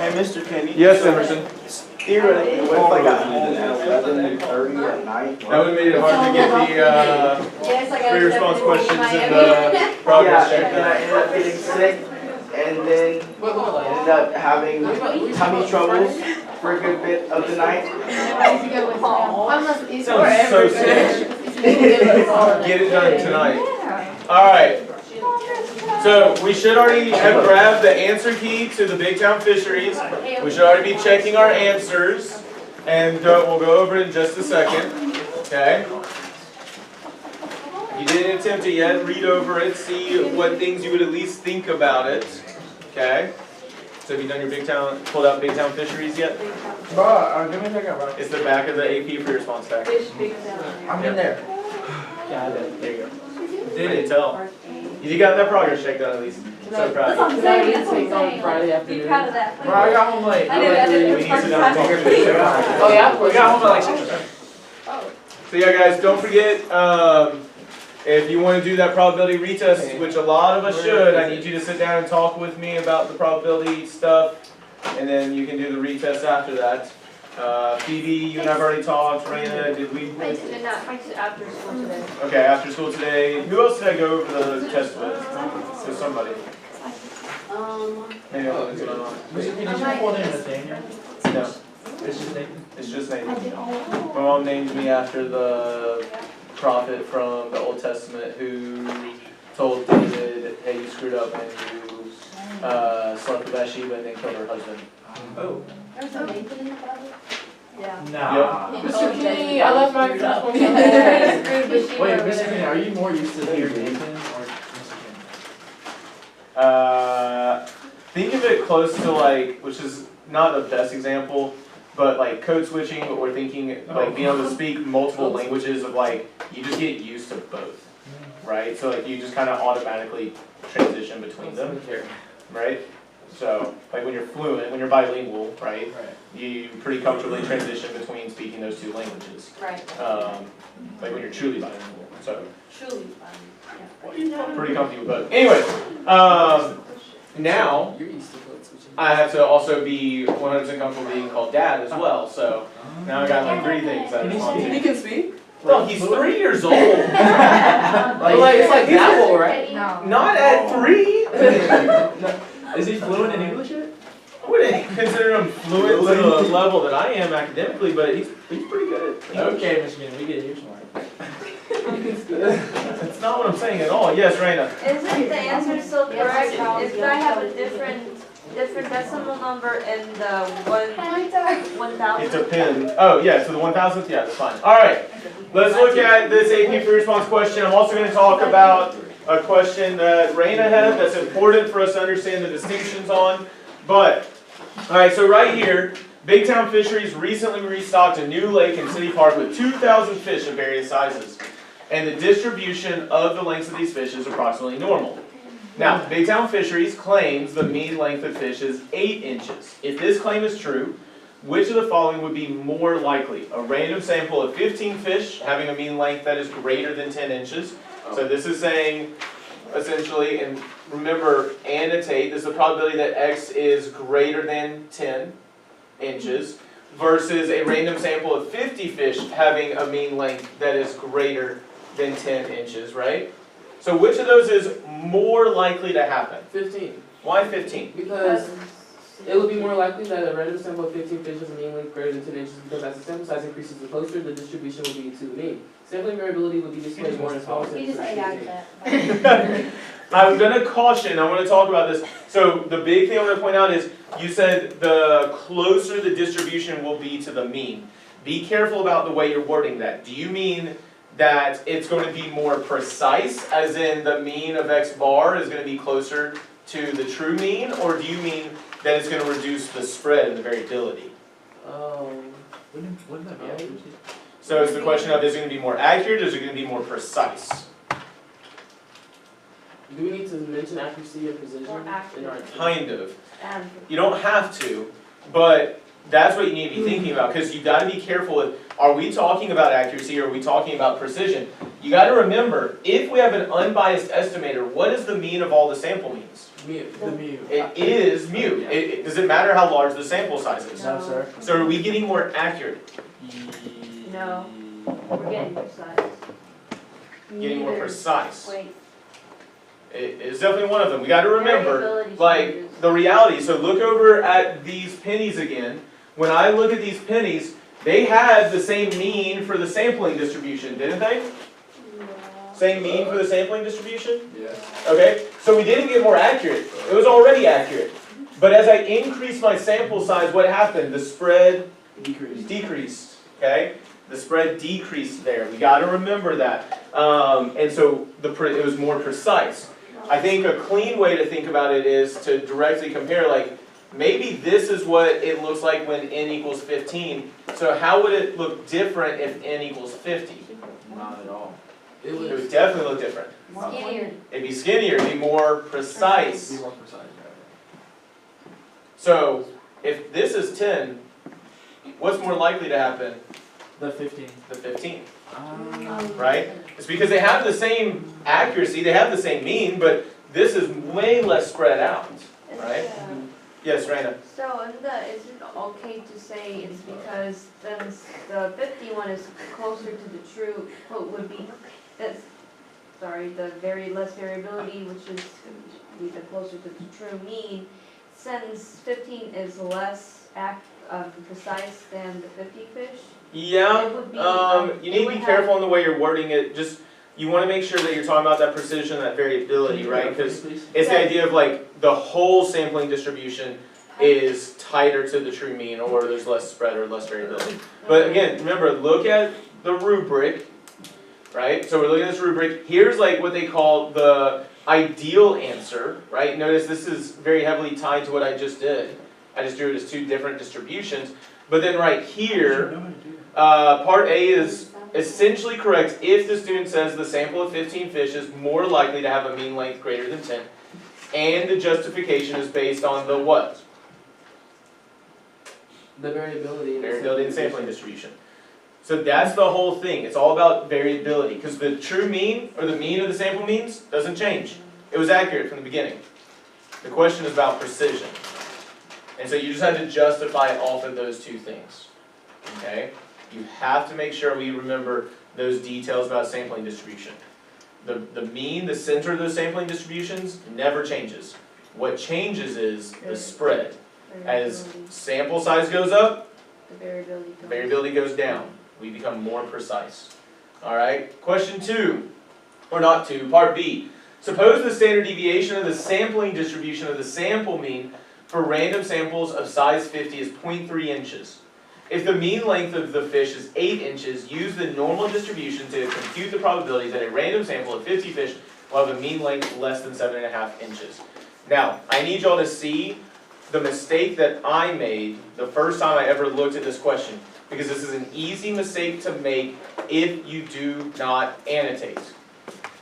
Hey, Mr. Kenny. Yes, Emerson. Theoretically, what if I got home at 11:30 at night? That would make it hard to get the free response questions in the progress Yeah, check and then I done. ended up getting sick, and then ended up having tummy troubles for a good bit of the night. Sounds so sick. Get it done tonight. Alright. So we should already have grabbed the answer key to the Big Town Fisheries. We should already be checking our answers. And we'll go over it in just a second. Okay? If you didn't attempt it yet, read over it, see what things you would at least think about it. Okay? So have you done your pulled out Big Town Fisheries yet? Bro, give me a second, bro. It's the back of the AP free response pack. I'm in there. Yeah, there you go. Didn't tell. You got that progress check done at least. So proud of you. Friday afternoon. Bro, I got home late. We need to sit down and talk about it. Oh yeah? We got home at like 6 or 7. So yeah, guys, don't forget, if you want to do that probability retest, which a lot of us should, I need you to sit down and talk with me about the probability stuff, and then you can do the retest after that. Phoebe, you and I have already talked. Raina, did we? I did not. I did after school today. Okay, after school today. Who else did I go over the test with? So somebody. Maybe I'll look it up. Did you pull in Nathaniel? No, It's just Nathan. it's just Nathan. My mom named me after the prophet from the Old Testament who told David, hey, you screwed up and you slept with Bathsheba and then killed her husband. Oh. There's a Nathan in the Bible? Yeah. Nah. Mr. Kenny, I left my stuff. Wait, Mr. Kenny, are you more used to hearing Nathan or Mr. Kenny? Think of it close to like, which is not the best example, but like code switching or thinking, like being able to speak multiple languages of like, you just get used to both, right? So like you just kind of automatically transition between them, right? So like when you're fluent, when you're bilingual, right? You pretty comfortably transition between speaking those two languages. Right. Like when you're truly bilingual, so. Truly. Pretty comfy with both. Anyway, now You're used to code switching. I have to also be 100% comfortable being called dad as well. So now I got like 3 things that I respond He to. can speak? No, he's 3 years old. Like, it's like Dabble, right? No. Not at 3. Is he fluent in English yet? I wouldn't consider him fluent to the level that I am academically, but he's pretty good. Okay, Michigan, we get your smart. That's not what I'm saying at all. Yes, Raina. Isn't the answer still correct if I have a different decimal number in the 1,000? It depends. Oh, yeah, so the 1,000th? Yeah, that's fine. All right, let's look at this AP free response question. I'm also going to talk about a question that Raina had that's important for us to understand the distinctions on. But, all right, so right here, Big Town Fisheries recently restocked a new lake in City Park with 2,000 fish of various sizes. And the distribution of the lengths of these fish is approximately normal. Now, Big Town Fisheries claims the mean length of fish is 8 inches. If this claim is true, which of the following would be more likely? A random sample of 15 fish having a mean length that is greater than 10 inches. So this is saying, essentially, and remember, annotate, this is the probability that X is greater than 10 inches, versus a random sample of 50 fish having a mean length that is greater than 10 inches, right? So which of those is more likely to happen? 15. Why 15? Because it would be more likely that a random sample of 15 fish has a mean length greater than 10 inches because as the sample size increases the closer the distribution will be to the mean. Sampling variability would be displayed more in small samples. I'm going to caution, I want to talk about this. So the big thing I want to point out is, you said the closer the distribution will be to the mean. Be careful about the way you're wording that. Do you mean that it's going to be more precise, as in the mean of X bar is going to be closer to the true mean, or do you mean that it's going to reduce the spread and the variability? Wouldn't that be accurate? So it's the question of, is it going to be more accurate, or is it going to be more precise? Do we need to mention accuracy or precision? More accurate. Kind of. You don't have to, but that's what you need to be thinking about, because you gotta be careful with, are we talking about accuracy or are we talking about precision? You gotta remember, if we have an unbiased estimator, what is the mean of all the sample means? The mu. It is mu. Does it matter how large the sample size is? No, sir. So are we getting more accurate? No, we're getting precise. Getting more Neither. precise? Wait. It is definitely one of them. We gotta remember, Variability like, changes. the reality. So look over at these pennies again. When I look at these pennies, they had the same mean for the sampling distribution, didn't they? Same mean for the sampling distribution? Yes. Okay, so we didn't get more accurate. It was already accurate. But as I increased my sample size, what happened? The spread decreased. Okay, the spread decreased there. We got to remember that. And so it was more precise. I think a clean way to think about it is to directly compare, like, maybe this is what it looks like when n equals 15. So how would it look different if n equals 50? Not at all. It It was. would definitely look different. Skinnier. It'd be skinnier, it'd be more precise. Be more precise. So if this is 10, what's more likely to happen? The 15. The 15, Um, right? It's because they have the same accuracy, they have the same mean, but this is way less spread out, right? Yes, Raina? So is it okay to say it's because then the 51 is closer to the true, what would be, that's, sorry, the very less variability, which is even closer to the true mean, since 15 is less precise than the 50 fish? Yeah, It would be, you need to be careful in the way you're wording it. Just, you want to make sure that you're talking about that precision, that variability, right? Because it's the idea of like the whole sampling distribution is tighter to the true mean, or there's less spread or less variability. But again, remember, look at the rubric, right? So we're looking at this rubric. Here's like what they call the ideal answer, right? Notice this is very heavily tied to what I just did. I just drew it as two different distributions. But then right here, part A is essentially correct if the student says the sample of 15 fish is more likely to have a mean length greater than 10, and the justification is based on the what? The variability. Variability in sampling distribution. So that's the whole thing. It's all about variability, because the true mean, or the mean of the sample means, doesn't change. It was accurate from the beginning. The question is about precision. And so you just have to justify it off of those two things. Okay? You have to make sure we remember those details about sampling distribution. The mean, the center of those sampling distributions, never changes. What changes is the spread. As sample size goes up, the variability goes down. We become more precise. Alright, question 2, or not 2, part B. Suppose the standard deviation of the sampling distribution of the sample mean for random samples of size 50 is 0.3 inches. If the mean length of the fish is 8 inches, use the normal distribution to compute the probability that a random sample of 50 fish will have a mean length less than 7.5 inches. Now, I need y'all to see the mistake that I made the first time I ever looked at this question, because this is an easy mistake to make if you do not annotate.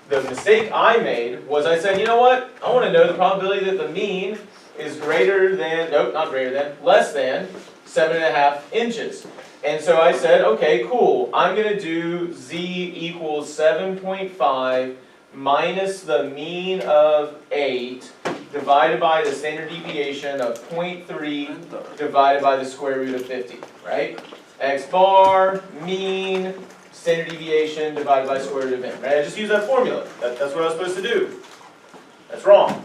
The mistake I made was I said, you know what, I want to know the probability that the mean is greater than, nope, not greater than, less than 7.5 inches. And so I said, okay, cool, I'm going to do z equals 7.5 minus the mean of 8 divided by the standard deviation of 0.3 divided by the square root of 50, right? X bar, mean, standard deviation divided by square root of n, right? I just use that formula. That's what I was supposed to do. That's wrong.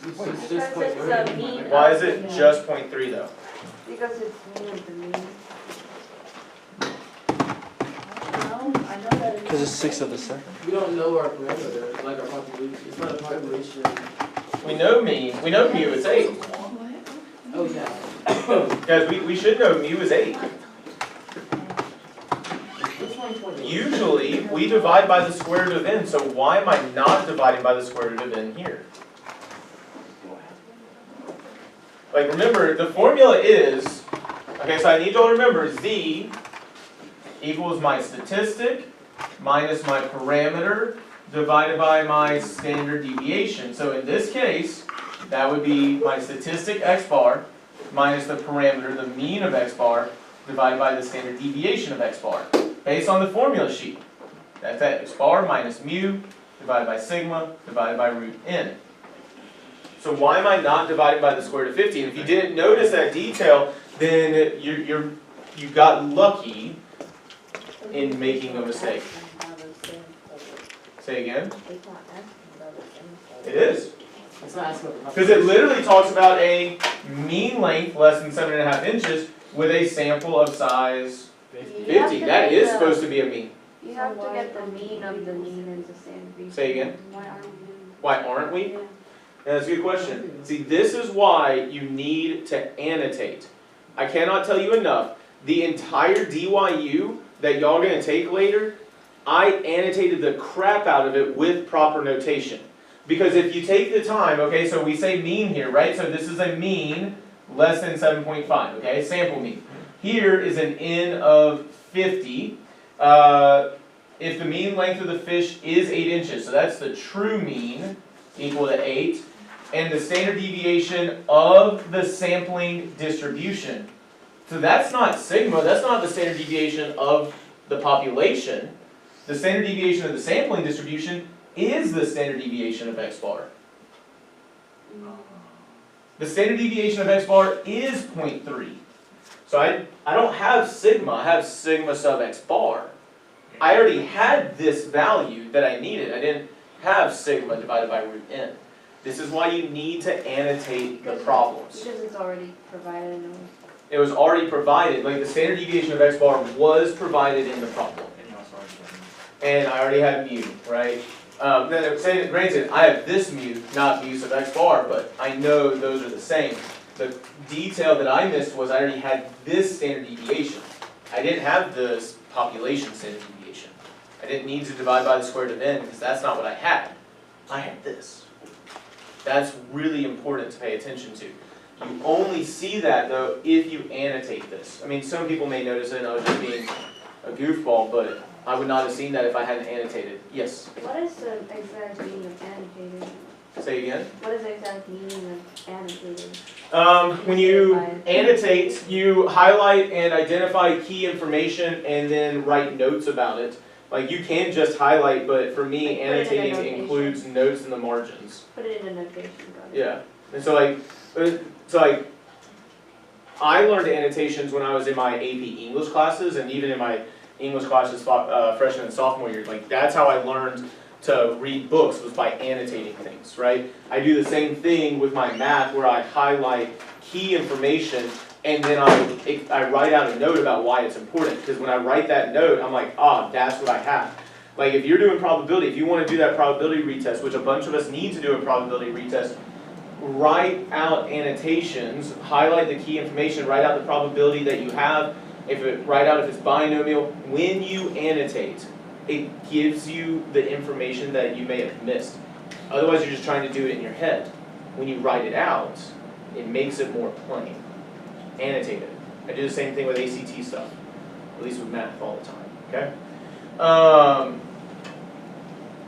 It's Because just it's a mean. Why is it just 0.3 though? Because it's mean of the mean. Because it's 6 of the second. We don't know our parameter, like our population. It's not a population. We know mean. We know mu is 8. Oh, yeah. Guys, we should know mu is 8. Which one's 20? Usually, we divide by the square root of n, so why am I not dividing by the square root of n here? Like, remember, the formula is, okay, so I need you all to remember, z equals my statistic minus my parameter divided by my standard deviation. So in this case, that would be my statistic x bar minus the parameter, the mean of x bar, divided by the standard deviation of x bar, based on the formula sheet. That's x bar minus mu divided by sigma divided by root n. So why am I not dividing by the square root of 50? And if you didn't notice that detail, then you got lucky in making a mistake. Say again? It is. It's not asking about the Because it literally talks about a mean length less than 7.5 inches with a sample of size You have 50. to That get is the- supposed to be a mean. You have to get the mean of the mean and the standard deviation. Say again? Why aren't we? Why aren't we? Yeah, that's a good question. See, this is why you need to annotate. I cannot tell you enough. The entire DYU that y'all are going to take later, I annotated the crap out of it with proper notation. Because if you take the time, okay, so we say mean here, right? So this is a mean less than 7.5, okay, sample mean. Here is an N of 50. If the mean length of the fish is 8 inches, so that's the true mean, equal to 8. And the standard deviation of the sampling distribution. So that's not sigma, that's not the standard deviation of the population. The standard deviation of the sampling distribution is the standard deviation of x bar. The standard deviation of x bar is 0.3. So I don't have sigma, I have sigma sub x bar. I already had this value that I needed. I didn't have sigma divided by root n. This is why you need to annotate the problems. Because it's already provided in the. It was already provided, like the standard deviation of x bar was provided in the problem. And I already had mu, right? Granted, I have this mu, not mu sub x bar, but I know those are the same. The detail that I missed was I already had this standard deviation. I didn't have this population standard deviation. I didn't need to divide by the square root of n because that's not what I had. I had this. That's really important to pay attention to. You only see that though if you annotate this. I mean, some people may notice it and I was just being a goofball, but I would not have seen that if I hadn't annotated. Yes? What is the exact meaning of annotated? Say again? What is the exact meaning of annotated? When you annotate, you highlight and identify key information and then write notes about it. Like you can just highlight, but for me, Like put it in a annotating notation. includes notes in the margins. Put it in a notation. got it. Yeah. And so like, I learned annotations when I was in my AP English classes and even in my English classes freshman and sophomore year. Like that's how I learned to read books, was by annotating things, right? I do the same thing with my math where I highlight key information and then I write out a note about why it's important. Because when I write that note, I'm like, that's what I have. Like if you're doing probability, if you want to do that probability retest, which a bunch of us need to do a probability retest, write out annotations, highlight the key information, write out the probability that you have, write out if it's binomial. When you annotate, it gives you the information that you may have missed. Otherwise, you're just trying to do it in your head. When you write it out, it makes it more plain. Annotate it. I do the same thing with ACT stuff, at least with math all the time, okay?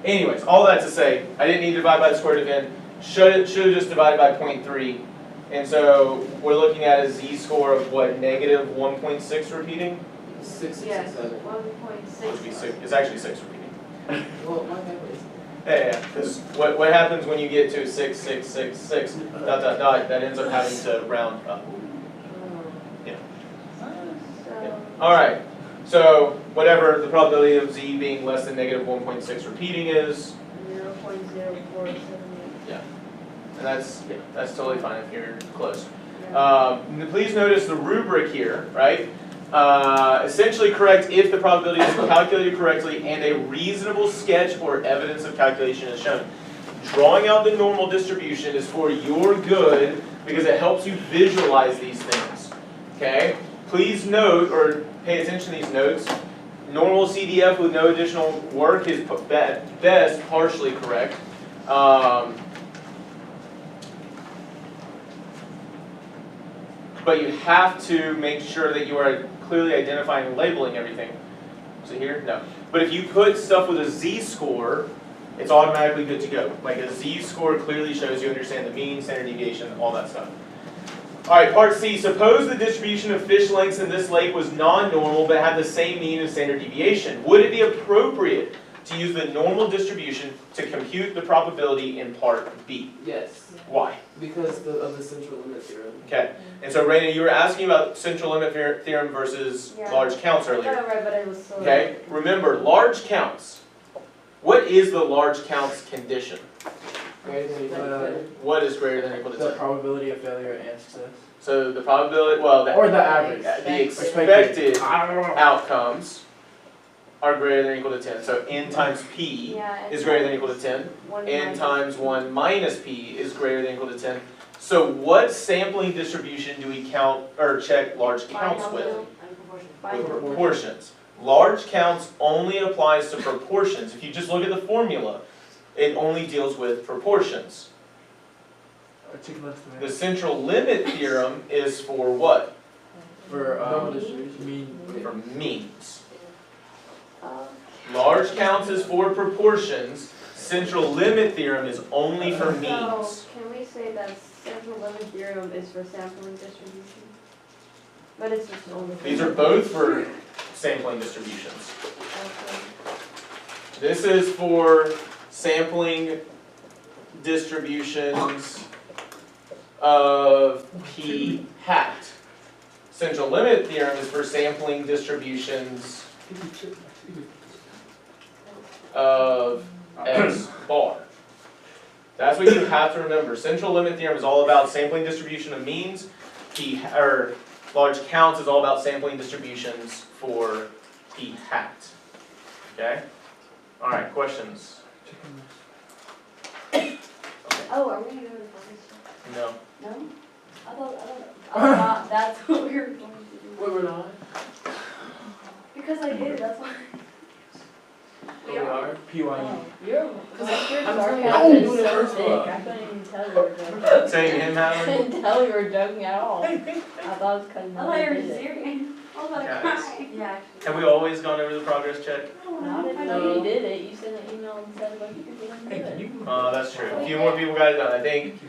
Anyways, all that to say, I didn't need to divide by the square root of n. Should have just divided by 0.3. And so we're looking at a z-score of what, negative 1.6 repeating? 667. Yes, 1.6. It's actually 6 repeating. Well, my bad. Yeah, because what happens when you get to 6, 6, 6, 6, dot, dot, dot, that ends up having to round up. So, Alright, so whatever the probability of z being less than negative 1.6 repeating is, 0.0478. and that's totally fine if you're close. Yeah. Please notice the rubric here, right? Essentially correct if the probability is calculated correctly and a reasonable sketch or evidence of calculation is shown. Drawing out the normal distribution is for your good because it helps you visualize these things. Okay? Please note, or pay attention to these notes, normal CDF with no additional work is at best partially correct. But you have to make sure that you are clearly identifying and labeling everything. So here, no. But if you put stuff with a z-score, it's automatically good to go. Like a z-score clearly shows you understand the mean, standard deviation, all that stuff. Alright, part C, suppose the distribution of fish lengths in this lake was non-normal but had the same mean and standard deviation. Would it be appropriate to use the normal distribution to compute the probability in part B? Yes, Why? because of the central limit theorem. Okay, and so Raina, you were asking about central limit theorem versus Yeah. large counts I got earlier. it right, but it was so. Okay, remember, large counts. What is the large counts condition? Greater than or equal to 10. What is greater than or equal to The 10? probability of failure and success. So the probability, well, Or the average. the expected outcomes are greater than or equal to 10. So n times p Yeah. is greater than or equal to 10. N times 1 minus p is greater than or equal to 10. So what sampling distribution do we count or check large counts with? With proportions. Large counts only applies to proportions. If you just look at the formula, it only deals with proportions. Articulate estimate. The central limit theorem is for what? For Normal distribution. mean. For means. Large counts is for proportions. Central limit theorem is only for means. So, can we say that central limit theorem is for sampling distribution? But it's just only. These are both for sampling distributions. Okay. This is for sampling distributions of p hat. Central limit theorem is for sampling distributions of x bar. That's what you have to remember. Central limit theorem is all about sampling distribution of means. Large counts is all about sampling distributions for p hat. Okay? Alright, questions? Oh, are we gonna go to the No. No? I thought that's what we were going to do. Wait, we're not? Because I did, that's why. We are. PYU. Oh, you're, because your I'm telling you, sarcasm I didn't is do it so first thick, one. I couldn't even tell you were joking. Saying him, I Howard? couldn't tell you were joking at all. I thought it was because you I thought you were did it. serious. I was like, Guys. crying. Yeah. Have we always gone over the progress check? Not if No. you did it, you sent an email and said, like, you could do it. That's true. A few more people got it done. I think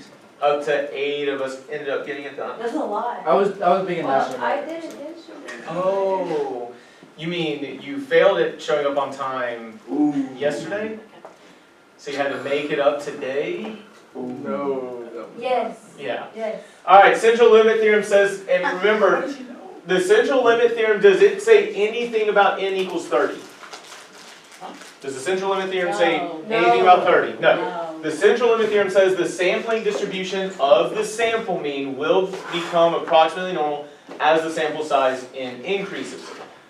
up to 8 of us ended up getting it done. That's a lot. I was being a national. Well, I did it yesterday. Oh, you mean you failed at showing up on time yesterday? So you had to make it up today? No. Yes, Yeah. yes. Alright, central limit theorem says, and remember, the central limit theorem, does it say anything about n equals 30? Does the central limit theorem say No. anything about 30? No. No. The central limit theorem says the sampling distribution of the sample mean will become approximately normal as the sample size n increases.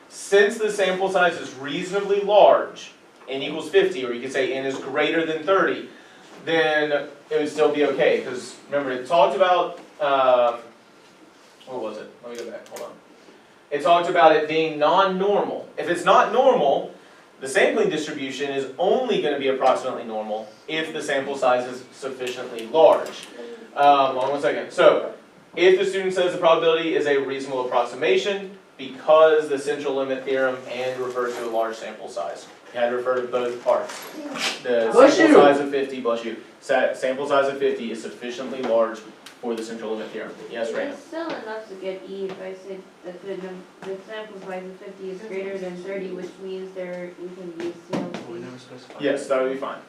Since the sample size is reasonably large, n equals 50, or you could say n is greater than 30, then it would still be okay. Because remember, it talked about, what was it? Let me go back, hold on. It talked about it being non-normal. If it's not normal, the sampling distribution is only going to be approximately normal if the sample size is sufficiently large. Hold on one second. So, if the student says the probability is a reasonable approximation, because the central limit theorem and refers to a large sample size. You had to refer to both parts. The Bless sample you. size of 50, bless you, sample size of 50 is sufficiently large for the central limit theorem. Yes, Raina? It's still enough to get E if I say that the sample size of 50 is greater than 30, which means we can use We CLC. never specified. Yes, that would be fine.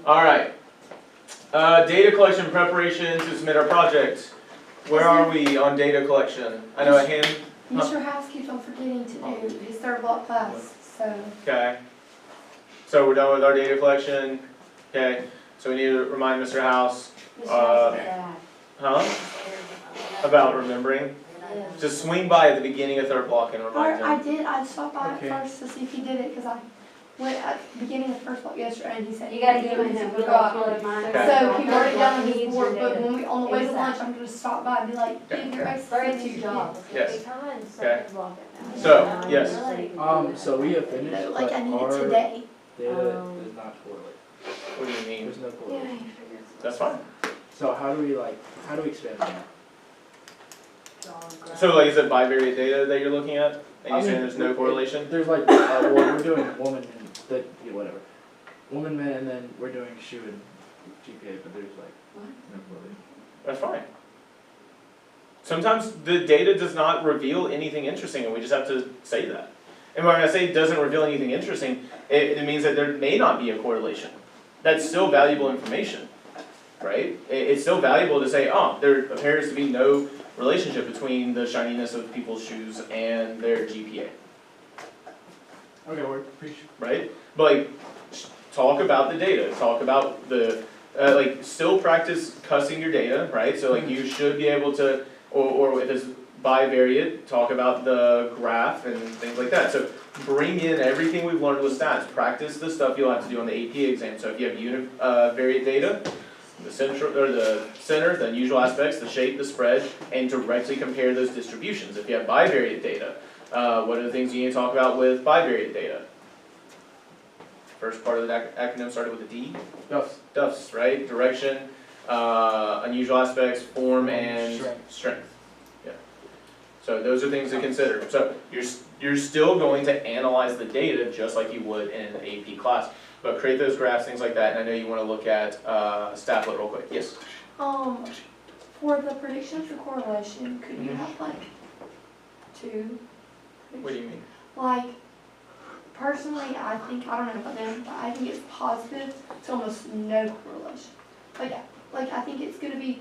Alright. Data collection preparation to submit our project. Where are we on data collection? I know a hand, Mr. House keeps on forgetting to do his third block class, so. okay. So we're done with our data collection, okay. So we need to remind Mr. House, Mr. House is bad. huh? About remembering. Yeah. Just swing by at the beginning of third block and remind I him. did, I stopped by Okay. first to see if he did it, because I went at the beginning of the first block yesterday, and he said. You gotta he give did it, him and his he forgot. Okay. So he wrote it down on his Needs board, your but data. when we, on the way to ASAP. lunch, I'm gonna stop by and be like, Okay. give your ex. Very to job. Yes. Come on, Okay. second block it now. So, yes. So we have finished, No, like but I need our it today. data does not correlate. What do you mean? There's no Yeah, correlation. you figured it. That's fine. So how do we expand on that? So like, is it bivariate data that you're looking at? And I you're saying mean, there's no correlation? There's like, well, we're doing woman and whatever. Woman, man, and then we're doing shoe and GPA, but there's like no correlation. That's fine. Sometimes the data does not reveal anything interesting, and we just have to say that. And when I say it doesn't reveal anything interesting, it means that there may not be a correlation. That's still valuable information, right? It's still valuable to say, oh, there appears to be no relationship between the shininess of people's shoes and their GPA, Okay, we're pretty sure. right? But like, talk about the data, talk about the, like, still practice cussing your data, right? So like, you should be able to, or if it's bivariate, talk about the graph and things like that. So bring in everything we've learned with stats, practice the stuff you'll have to do on the AP exam. So if you have univariate data, the center, the unusual aspects, the shape, the spread, and directly compare those distributions. If you have bivariate data, what are the things you need to talk about with bivariate data? First part of the acronym started with a D. Duffs. DUFs, right? Direction, unusual aspects, form, and strength. Yeah. So those are things to consider. So you're still going to analyze the data just like you would in an AP class, but create those graphs, things like that. And I know you want to look at Stafflet real quick. Yes. For the predictions for correlation, could you have like 2? What do you mean? Like, personally, I think, I don't know about them, but I think it's positive to almost no correlation. Like I think it's gonna be,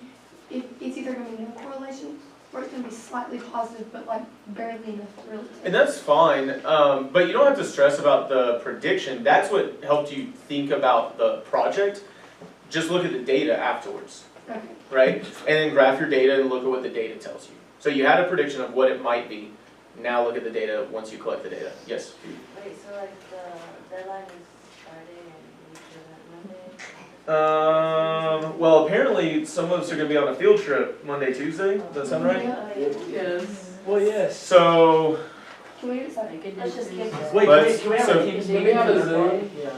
it's either gonna be no correlation or it's gonna be slightly positive, but like barely enough to really. And that's fine, but you don't have to stress about the prediction. That's what helped you think about the project. Just look at the data afterwards, Okay. right? And then graph your data and look at what the data tells you. So you had a prediction of what it might be. Now look at the data once you collect the data. Yes? Wait, so like the deadline is Friday and we should have Monday? Well, apparently some of us are gonna be on a field trip Monday, Tuesday. Does that sound right? Yes. Well, yes. So, Can we do it Saturday? Let's just get this. Wait, Let's- can we have so- a team's Can we meeting have for a the Zoom? Yeah.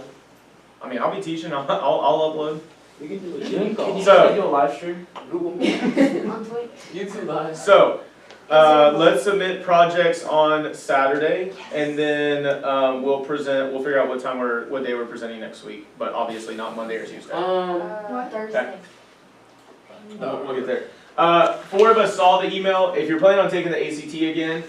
I mean, I'll be teaching. I'll upload. We can do a Can Zoom you- call. can you So- do a live stream? Google On Twitch? YouTube live. So, let's submit projects on Saturday, and then we'll figure out what day we're presenting next week, but obviously not Monday or Tuesday. What? Thursday. We'll get there. 4 of us saw the email. If you're planning on taking the ACT again,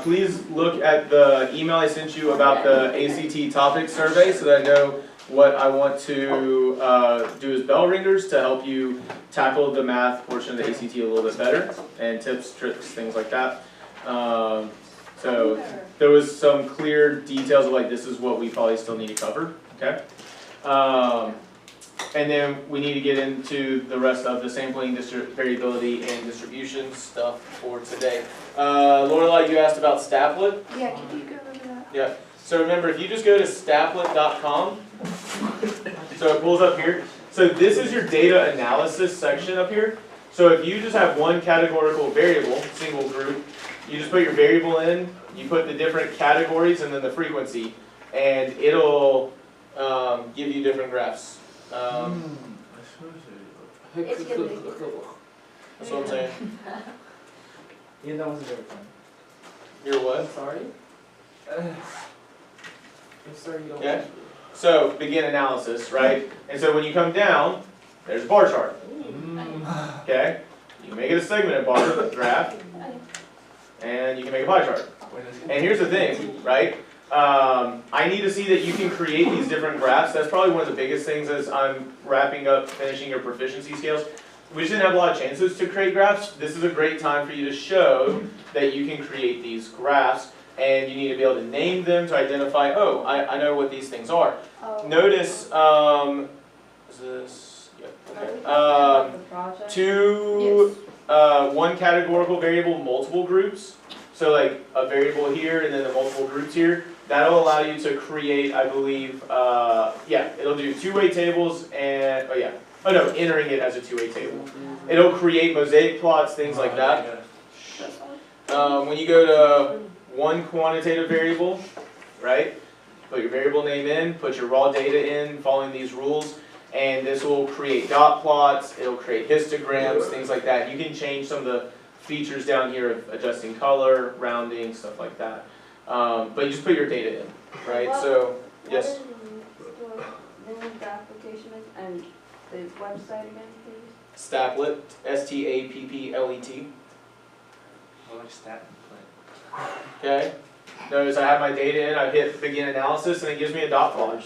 please look at the email I sent you about the ACT topic survey so that I know what I want to do as bell ringers to help you tackle the math portion of the ACT a little bit better, and tips, tricks, things like that. So there was some clear details of like, this is what we probably still need to cover, okay? And then we need to get into the rest of the sampling, variability, and distribution stuff for today. Lorelai, you asked about Stafflet. Yeah, can you go over that? Yeah. So remember, if you just go to stafflet.com, so it pulls up here. So this is your data analysis section up here. So if you just have one categorical variable, single group, you just put your variable in, you put the different categories and then the frequency, and it'll give you different graphs. It's gonna be- That's what I'm saying. Yeah, that wasn't very fun. You're what? I'm sorry? I'm sorry you don't. Okay. So begin analysis, right? And so when you come down, there's a bar chart. Okay? You can make it a segmented bar graph, and you can make a pie chart. And here's the thing, right? I need to see that you can create these different graphs. That's probably one of the biggest things as I'm wrapping up, finishing your proficiency scales. We just didn't have a lot of chances to create graphs. This is a great time for you to show that you can create these graphs, and you need to be able to name them to identify, oh, I know what these things are. Notice, is this, yep, okay. Two, one categorical variable, multiple groups. So like a variable here and then the multiple groups here. That'll allow you to create, I believe, yeah, it'll do two-way tables and, entering it as a two-way table. It'll create mosaic plots, things like that. When you go to one quantitative variable, right? Put your variable name in, put your raw data in, following these rules, and this will create dot plots, it'll create histograms, things like that. You can change some of the features down here of adjusting color, rounding, stuff like that. But you just put your data in, right? So, yes? What is the application is and the website again, please? Stapplet, Stapplet. Okay? Notice I have my data in, I hit begin analysis, and it gives me a dot plot.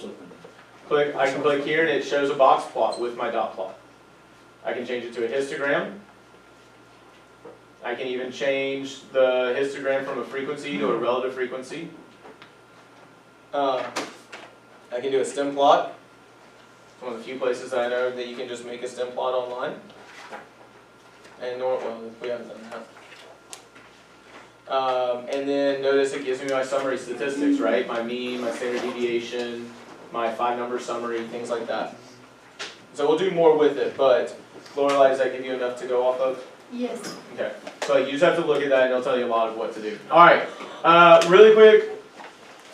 I can click here and it shows a box plot with my dot plot. I can change it to a histogram. I can even change the histogram from a frequency to a relative frequency. I can do a stem plot. It's one of the few places that I know that you can just make a stem plot online. And we haven't done that. And then notice it gives me my summary statistics, right? My mean, my standard deviation, my 5-number summary, things like that. So we'll do more with it, but Lorelai, does that give you enough to go off of? Yes. Okay, so you just have to look at that and it'll tell you a lot of what to do. Alright, really quick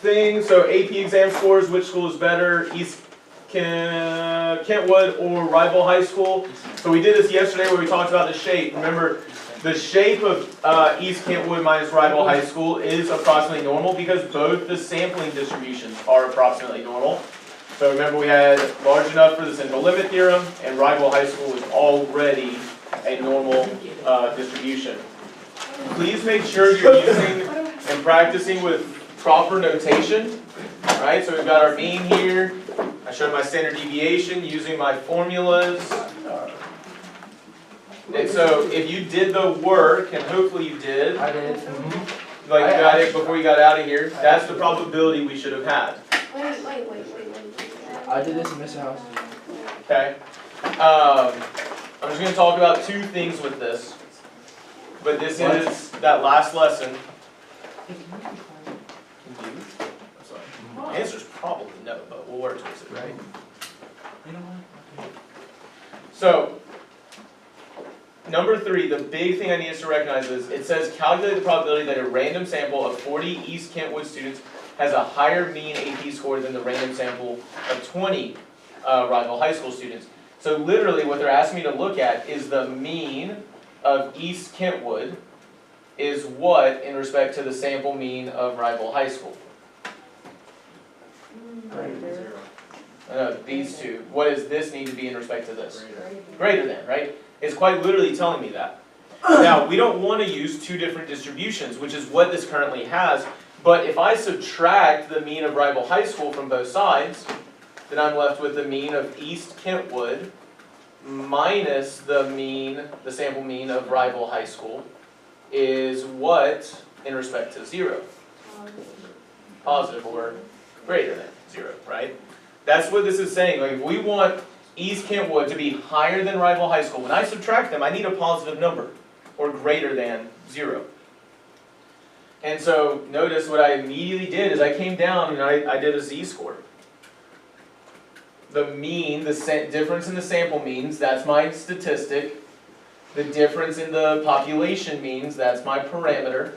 thing, so AP exam scores, which school is better, East Kentwood or Rival High School? So we did this yesterday where we talked about the shape. Remember, the shape of East Kentwood minus Rival High School is approximately normal because both the sampling distributions are approximately normal. So remember we had large enough for the central limit theorem, and Rival High School was already a normal distribution. Please make sure you're using and practicing with proper notation. Right, so we've got our mean here. I showed my standard deviation using my formulas. And so if you did the work, and hopefully you did, I did. like you got it before you got out of here, that's the probability we should have had. Wait. I did this in Mr. House. Okay. I'm just going to talk about 2 things with this. But this is that last lesson. The answer is probably no, but we'll work towards it, right? So, number 3, the big thing I need us to recognize is it says calculate the probability that a random sample of 40 East Kentwood students has a higher mean AP score than the random sample of 20 Rival High School students. So literally what they're asking me to look at is the mean of East Kentwood is what in respect to the sample mean of Rival High School. These two. What does this need to be in respect to this? Greater than, right? It's quite literally telling me that. Now, we don't want to use 2 different distributions, which is what this currently has. But if I subtract the mean of Rival High School from both sides, then I'm left with the mean of East Kentwood minus the sample mean of Rival High School is what in respect to 0? Positive or greater than 0, right? That's what this is saying. Like if we want East Kentwood to be higher than Rival High School, when I subtract them, I need a positive number or greater than 0. And so notice what I immediately did is I came down and I did a z-score. The mean, the difference in the sample means, that's my statistic. The difference in the population means, that's my parameter.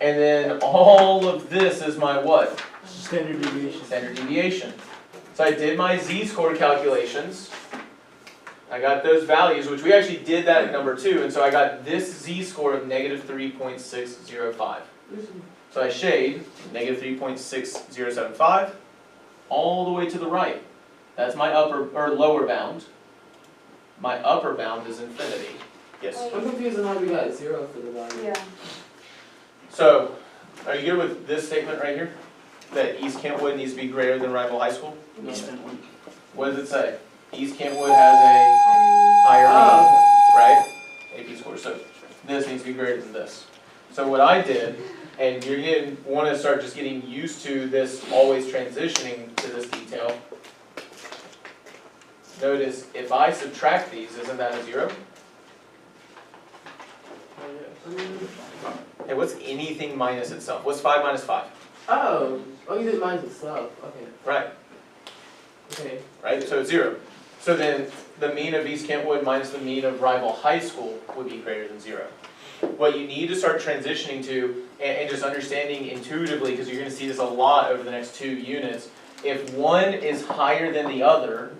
And then all of this is my what? Standard deviation. Standard deviation. So I did my z-score calculations. I got those values, which we actually did that at number 2, and so I got this z-score of negative 3.605. So I shade negative 3.6075 all the way to the right. That's my upper or lower bound. My upper bound is infinity. Yes. I'm confused on how we got 0 for the value. Yeah. So, are you good with this statement right here? That East Kentwood needs to be greater than Rival High School? No. What does it say? East Kentwood has a higher mean, right? AP score. So this needs to be greater than this. So what I did, and you're going to want to start just getting used to this always transitioning to this detail. Notice if I subtract these, isn't that a 0? Hey, what's anything minus itself? What's 5 minus 5? Oh, you did minus itself. Okay. Right. Okay. Right? So it's 0. So then the mean of East Kentwood minus the mean of Rival High School would be greater than 0. What you need to start transitioning to, and just understanding intuitively, because you're going to see this a lot over the next 2 units, if one is higher than the other,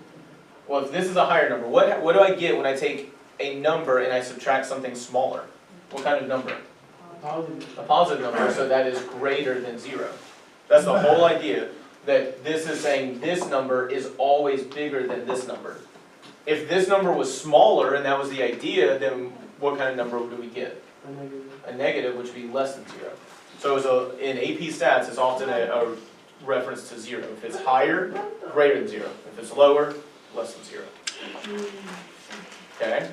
well, if this is a higher number, what do I get when I take a number and I subtract something smaller? What kind of number? Positive. A positive number, so that is greater than 0. That's the whole idea, that this is saying this number is always bigger than this number. If this number was smaller and that was the idea, then what kind of number do we get? A negative, which would be less than 0. So in AP Stats, it's often a reference to 0. If it's higher, greater than 0. If it's lower, less than 0. Okay?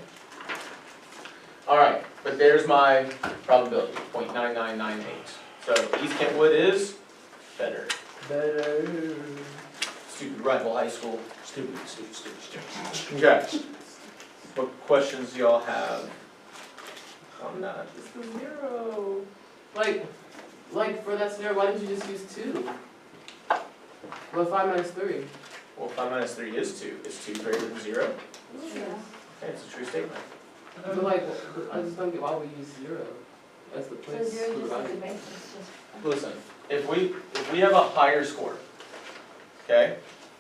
Alright, but there's my probability, 0.9998. So East Kentwood is better. Better. Stupid rival high school. Stupid. Okay. What questions do y'all have on that? It's the 0. Like for that scenario, why didn't you just use 2? Well, 5 minus 3. Well, 5 minus 3 is 2. Is 2 greater than 0? Yeah. Okay, it's a true statement. But like, I just don't get why we use 0 as the So place. zero for just value. like the basis, just. Listen, if we have a higher score, okay?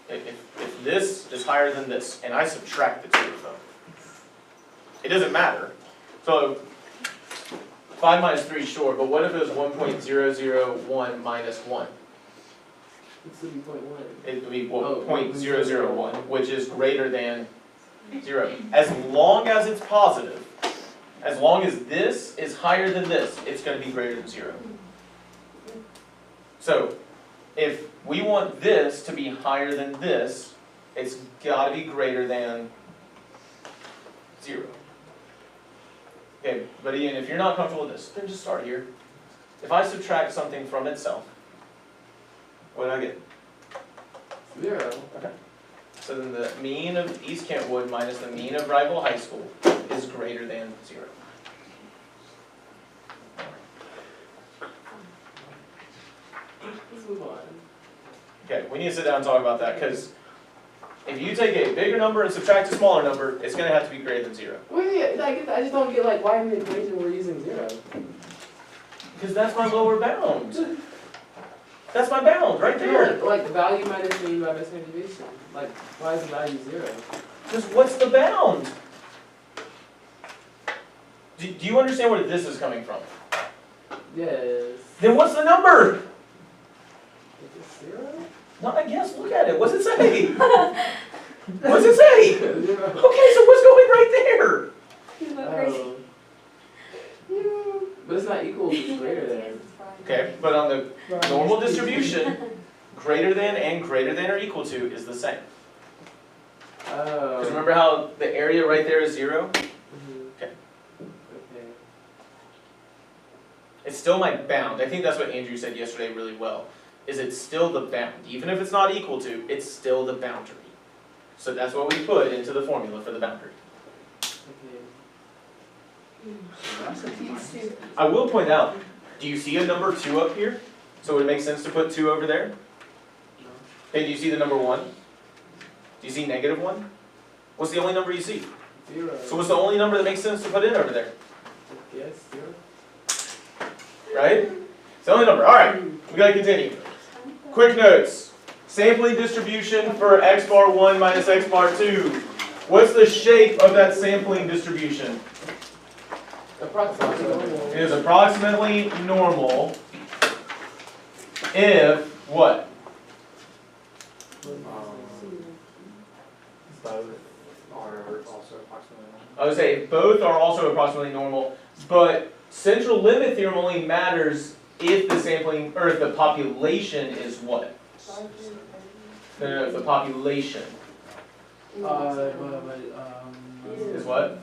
If this is higher than this, and I subtract the 2 of them, it doesn't matter. So 5 minus 3, sure, but what if it was 1.001 minus 1? It's gonna be 0.1. It would be Oh, 0.001, which is greater than 0. As long as it's positive, as long as this is higher than this, it's going to be greater than 0. So, if we want this to be higher than this, it's got to be greater than 0. Okay, but Ian, if you're not comfortable with this, then just start here. If I subtract something from itself, what do I get? 0. So then the mean of East Kentwood minus the mean of rival high school is greater than 0. Let's move on. Okay, we need to sit down and talk about that, because if you take a bigger number and subtract a smaller number, it's going to have to be greater than 0. Wait, like, I just don't get like why in the equation we're using 0. Because that's my lower bound. That's my bound, right there. Like value minus mean by best distribution. Like, why is the value 0? Because what's the bound? Do you understand where this is coming from? Yes. Then what's the number? Is it 0? No, I guess, look at it. What's it say? What's it say? 0. Okay, so what's going right there? Oh. But it's not equal, it's greater than. Okay, but on the normal distribution, greater than and greater than or equal to is the same. Oh. Because remember how the area right there is 0? Mhm. Okay. Okay. It's still my bound. I think that's what Andrew said yesterday really well. Is it's still the bound. Even if it's not equal to, it's still the boundary. So that's what we put into the formula for the boundary. Okay. I will point out, do you see a number 2 up here? So would it make sense to put 2 over there? Okay, do you see the number 1? Do you see negative 1? What's the only number you see? 0. So what's the only number that makes sense to put in over there? Yes, 0. Right? It's the only number. Alright, we gotta continue. Quick notes. Sampling distribution for x bar 1 minus x bar 2. What's the shape of that sampling distribution? Approximately. It is approximately normal if what? Both are also approximately I would say both are also approximately normal, but central limit theorem only matters if the sampling, or if the population is what? No, if the population is what?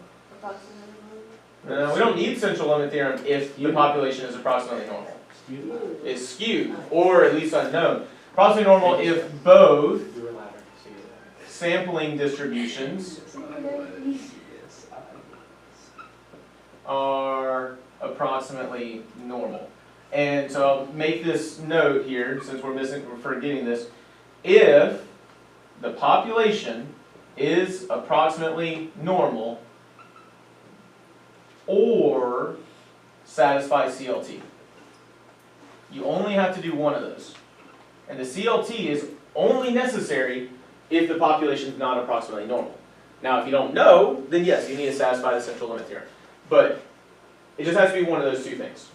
No, we don't need central limit theorem if the population is approximately normal. Is skewed, or at least unknown. Approximately normal if both sampling distributions are approximately normal. And so I'll make this note here, since we're forgetting this. If the population is approximately normal or satisfies CLT. You only have to do one of those. And the CLT is only necessary if the population is not approximately normal. Now, if you don't know, then yes, you need to satisfy the central limit theorem. But it just has to be one of those two things.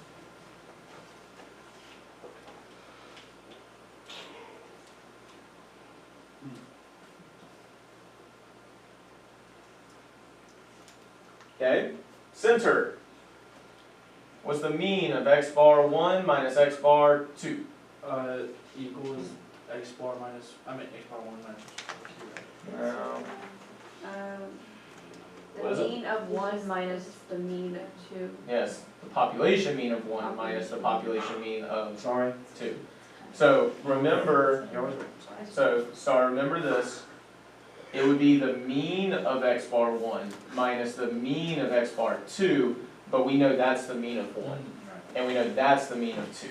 Okay? Center. What's the mean of x bar 1 minus x bar 2? Equals x bar minus, x bar 1 minus x bar 2. What is The it? mean of 1 minus the mean of 2. Yes, the population mean of 1 minus the population mean of Sorry. 2. So remember, You're always right. remember this. It would be the mean of x bar 1 minus the mean of x bar 2, but we know that's the mean of 1. And we know that's the mean of 2.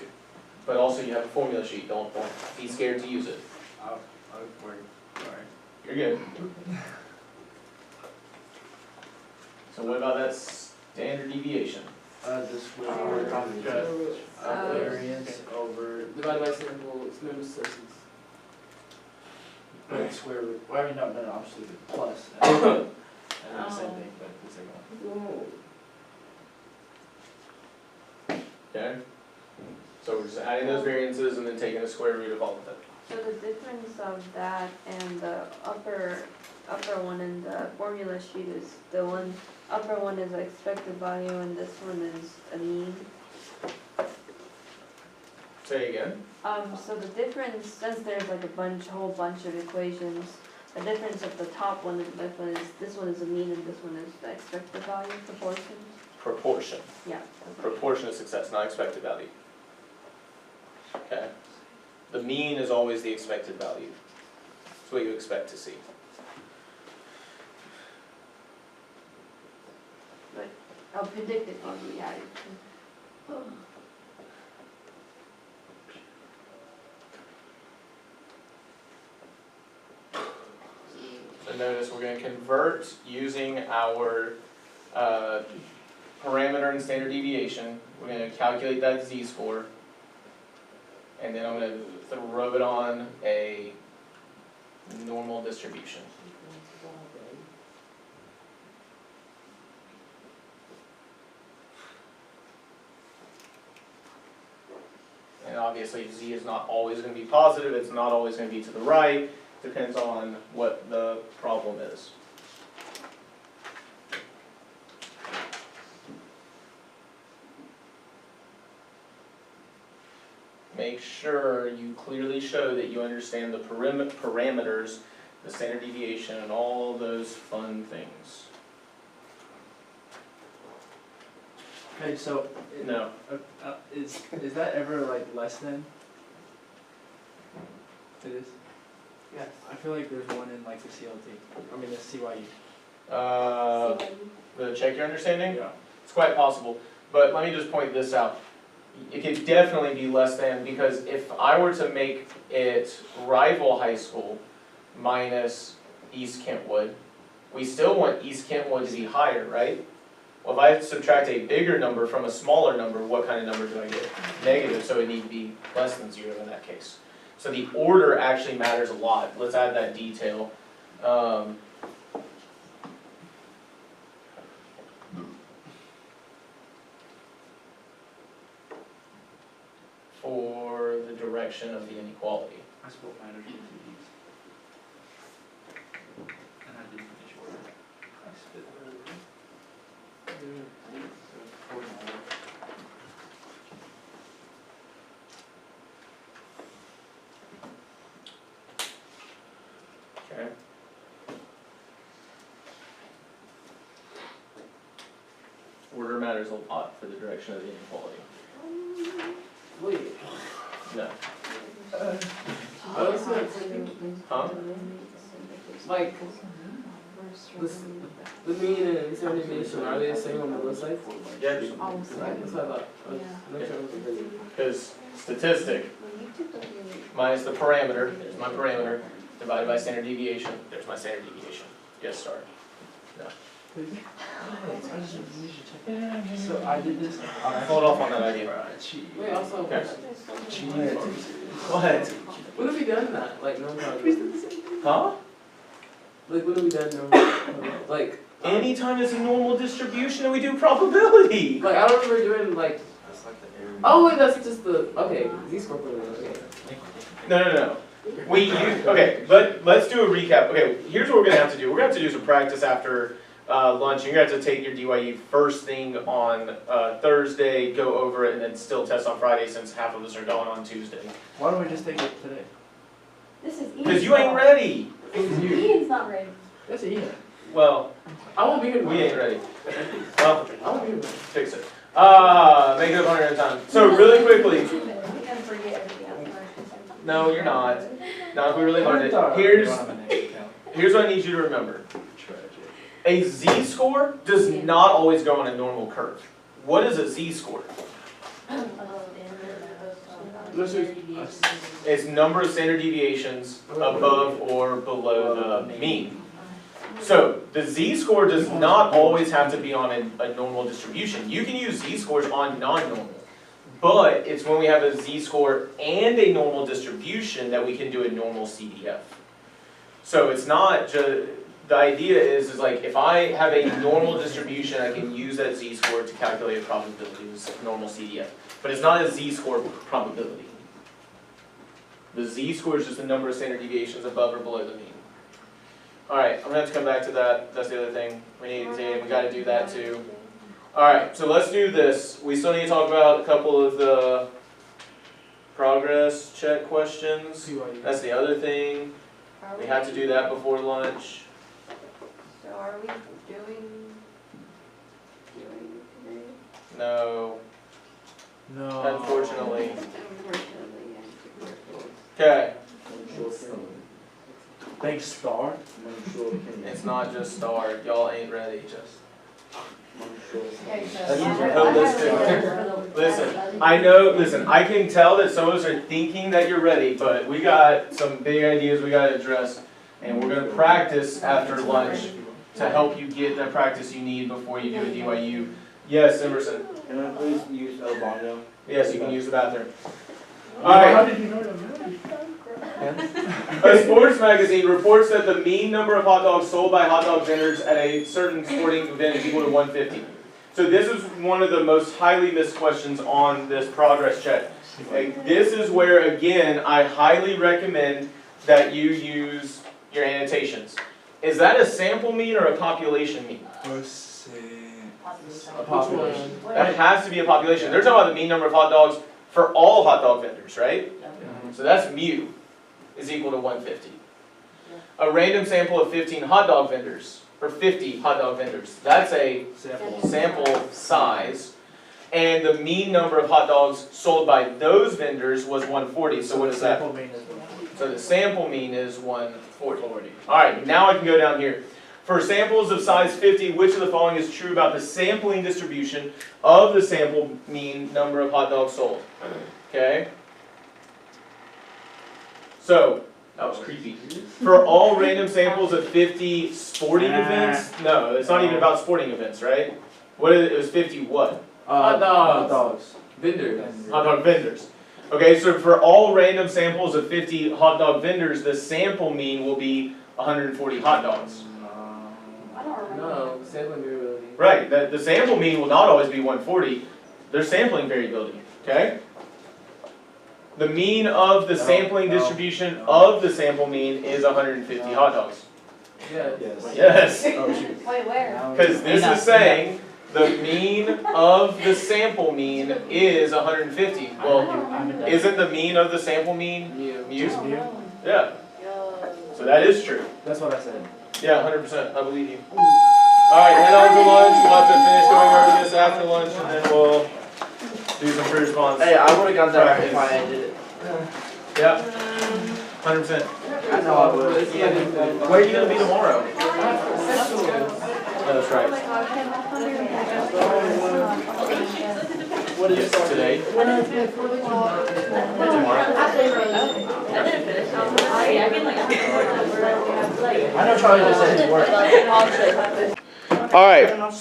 But also you have a formula sheet, don't be scared to use it. I'll worry. Sorry. You're good. So what about that standard deviation? The square root of variance over Divided by sample, member substance. the square root. Well, I mean, no, obviously the plus. And then the same thing, but the second one. Okay? So we're just adding those variances and then taking the square root of all of it. So the difference of that and the upper one in the formula sheet is the upper one is expected value and this one is a mean. Say again. So the difference, since there's like whole bunch of equations, the difference of the top one and this one is a mean and this one is the expected value proportion. Proportion. Yeah. Proportion of success, not expected value. Okay? The mean is always the expected value. It's what you expect to see. I'll predict it on the added. So notice we're going to convert using our parameter and standard deviation. We're going to calculate that z-score. And then I'm going to throw it on a normal distribution. And obviously z is not always going to be positive, it's not always going to be to the right, depends on what the problem is. Make sure you clearly show that you understand the parameters, the standard deviation, and all those fun things. Okay, so No. is that ever like less than? It is. Yes. I feel like there's one in like the CLT. I mean the CYU. The check your understanding? Yeah. It's quite possible, but let me just point this out. It could definitely be less than, because if I were to make it rival high school minus East Kentwood, we still want East Kentwood to be higher, right? Well, if I subtract a bigger number from a smaller number, what kind of number do I get? Negative, so it needs to be less than 0 in that case. So the order actually matters a lot. Let's add that detail. For the direction of the inequality. I spelled matters with 2 E's. And I didn't finish order. I spit Okay. Order matters a lot for the direction of the inequality. Wait. No. Oh, so Huh? like, the mean and standard deviation, are they the same on both sides? Yeah, That's what I thought. I was not sure it was really. because statistic minus the parameter, there's my parameter, divided by standard deviation, there's my standard deviation. Yes, sorry. So I did this. Hold off on that idea. Wait, also, Okay. What? What? when have we done that? Like, no problem. Huh? Like, when have we done no, like, Anytime it's a normal distribution and we do probability. I don't remember doing, like, oh, wait, that's just the, okay, z-score probability, okay. No. Okay, let's do a recap. Okay, here's what we're gonna have to do. We're gonna have to do some practice after lunch. You're gonna have to take your DYU first thing on Thursday, go over it, and then still test on Friday since half of us are going on Tuesday. Why don't we just take it today? This is Ian's Because you ain't fault. ready. Ian's not ready. That's Ian. Well, I won't be here. we ain't tomorrow. ready. Well, I won't be here. fix it. Make it up 100 at a time. So really quickly. We're gonna forget everything else. No, you're not. Not if we really learned it. We don't Here's have a name account. what I need you to remember. Tragic. A z-score does not always go on a normal curve. What is a z-score? It's number of standard deviations above or below the mean. So the z-score does not always have to be on a normal distribution. You can use z-scores on non-normal. But it's when we have a z-score and a normal distribution that we can do a normal CDF. So it's not just, the idea is like if I have a normal distribution, I can use that z-score to calculate a probability with normal CDF. But it's not a z-score probability. The z-score is just the number of standard deviations above or below the mean. Alright, I'm gonna have to come back to that. That's the other thing we need to, we gotta do that too. Alright, so let's do this. We still need to talk about a couple of the progress check questions. That's the other thing. We have to do that before lunch. So are we doing today? No, No. unfortunately. Unfortunately, Okay, Big star. it's not just start. Y'all ain't ready. Okay, so That's I have- holistic. I have- Listen, I know, listen, I can tell that some of us are thinking that you're ready, but we got some big ideas we gotta address. And we're gonna practice after lunch to help you get the practice you need before you do a DYU. Yes, Emerson. Can I please use El Baño? Yes, you can use the bathroom. How Alright, did you know that? a sports magazine reports that the mean number of hot dogs sold by hot dog vendors at a certain sporting event is equal to 150. So this is one of the most highly missed questions on this progress check. Like, this is where, again, I highly recommend that you use your annotations. Is that a sample mean or a population mean? A population. That has to be a population. They're talking about the mean number of hot dogs for all hot dog vendors, right? So that's mu is equal to 150. A random sample of 15 hot dog vendors, or 50 hot dog vendors, that's a sample size. And the mean number of hot dogs sold by those vendors was 140, so what is that? Sample mean is 140. So the sample mean is 140. Alright, now I can go down here. For samples of size 50, which of the following is true about the sampling distribution of the sample mean number of hot dogs sold? Okay? So, that was creepy. For all random samples of 50 sporting events? No, it's not even about sporting events, right? What is it? It was 50 what? Hot dogs. Hot dogs. Vendors. Hot dog vendors. Okay, so for all random samples of 50 hot dog vendors, the sample mean will be 140 hot dogs. I don't remember. No, sampling variability. Right, the sample mean will not always be 140. There's sampling variability, okay? The mean of the sampling distribution of the sample mean is 150 hot dogs. Yeah. Yes, Oh, shoot. Wait, where? because this is saying the mean of the sample mean is 150. Well, isn't the mean of the sample mean Mu. mu? Just mu? Yeah, Yo. so that is true. That's what I said. Yeah, 100%, I believe you. Alright, head on to lunch, we'll have to finish going over this after lunch, and then we'll do some pre-response. Hey, I would've got that if I did it. Yeah, 100%. I know I would. Where are you gonna be tomorrow? Oh, that's right. What is Yes, today. I know Charlie just said his work. Alright,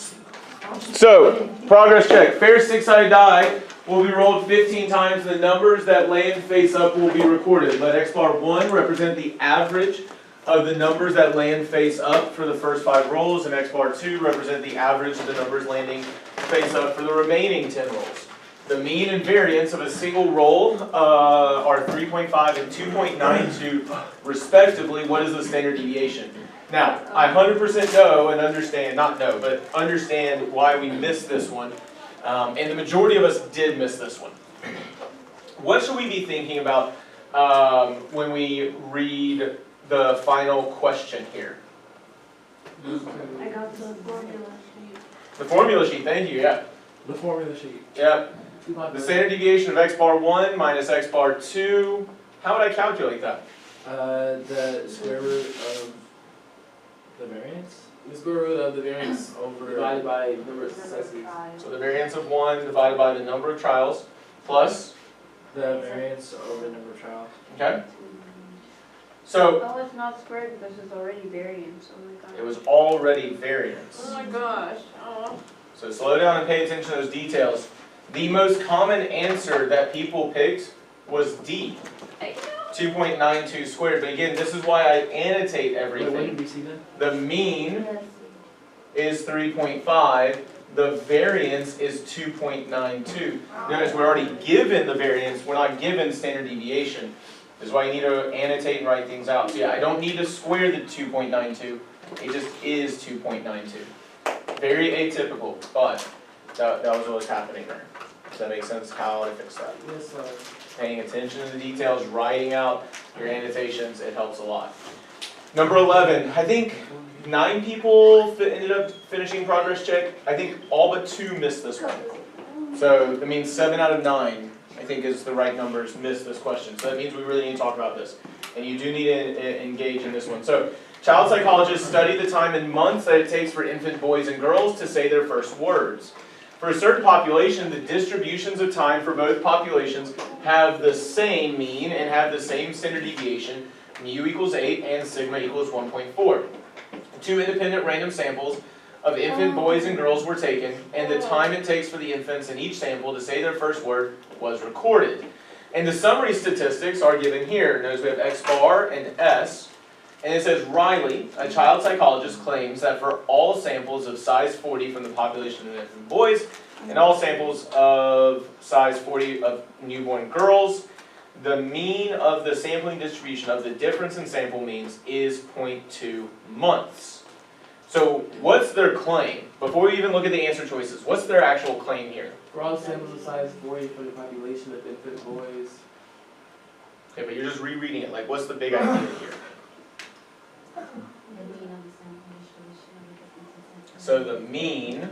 so, progress check. Fair six-sided die will be rolled 15 times. The numbers that land face up will be recorded. Let X bar 1 represent the average of the numbers that land face up for the first 5 rolls, and X bar 2 represent the average of the numbers landing face up for the remaining 10 rolls. The mean and variance of a single roll are 3.5 and 2.92 respectively. What is the standard deviation? Now, I 100% know and understand, not know, but understand why we missed this one. And the majority of us did miss this one. What should we be thinking about when we read the final question here? I got the formula sheet. The formula sheet, thank you, yeah. The formula sheet. Yep. The standard deviation of x bar 1 minus x bar 2. How would I calculate that? The square root of the variance? The square root of the variance divided by number of successes. So the variance of 1 divided by the number of trials plus, The variance over the number of trials. okay? So Oh, it's not squared because it's already variance, oh my god. it was already variance. Oh my gosh, oh. So slow down and pay attention to those details. The most common answer that people picked was D, 2.92 squared. But again, this is why I annotate Wait, what did everything. we see then? The mean is 3.5. The variance is 2.92. Notice we're already given the variance, we're not given standard deviation. This is why you need to annotate and write things out. So yeah, I don't need to square the 2.92, it just is 2.92. Very atypical, but that was what was happening there. Does that make sense how I fixed that? Yes, sir. Paying attention to the details, writing out your annotations, it helps a lot. Number 11, I think 9 people ended up finishing progress check. I think all but 2 missed this one. So that means 7 out of 9, I think is the right numbers, missed this question. So that means we really need to talk about this. And you do need to engage in this one. So child psychologists study the time in months that it takes for infant boys and girls to say their first words. For a certain population, the distributions of time for both populations have the same mean and have the same standard deviation. Mu equals 8 and sigma equals 1.4. 2 independent random samples of infant boys and girls were taken, and the time it takes for the infants in each sample to say their first word was recorded. And the summary statistics are given here. Notice we have X bar and S. And it says Riley, a child psychologist, claims that for all samples of size 40 from the population of infant boys and all samples of size 40 of newborn girls, the mean of the sampling distribution of the difference in sample means is 0.2 months. So what's their claim? Before we even look at the answer choices, what's their actual claim here? For all samples of size 40 from the population of infant boys. Okay, but you're just rereading it. Like, what's the big idea here? So the mean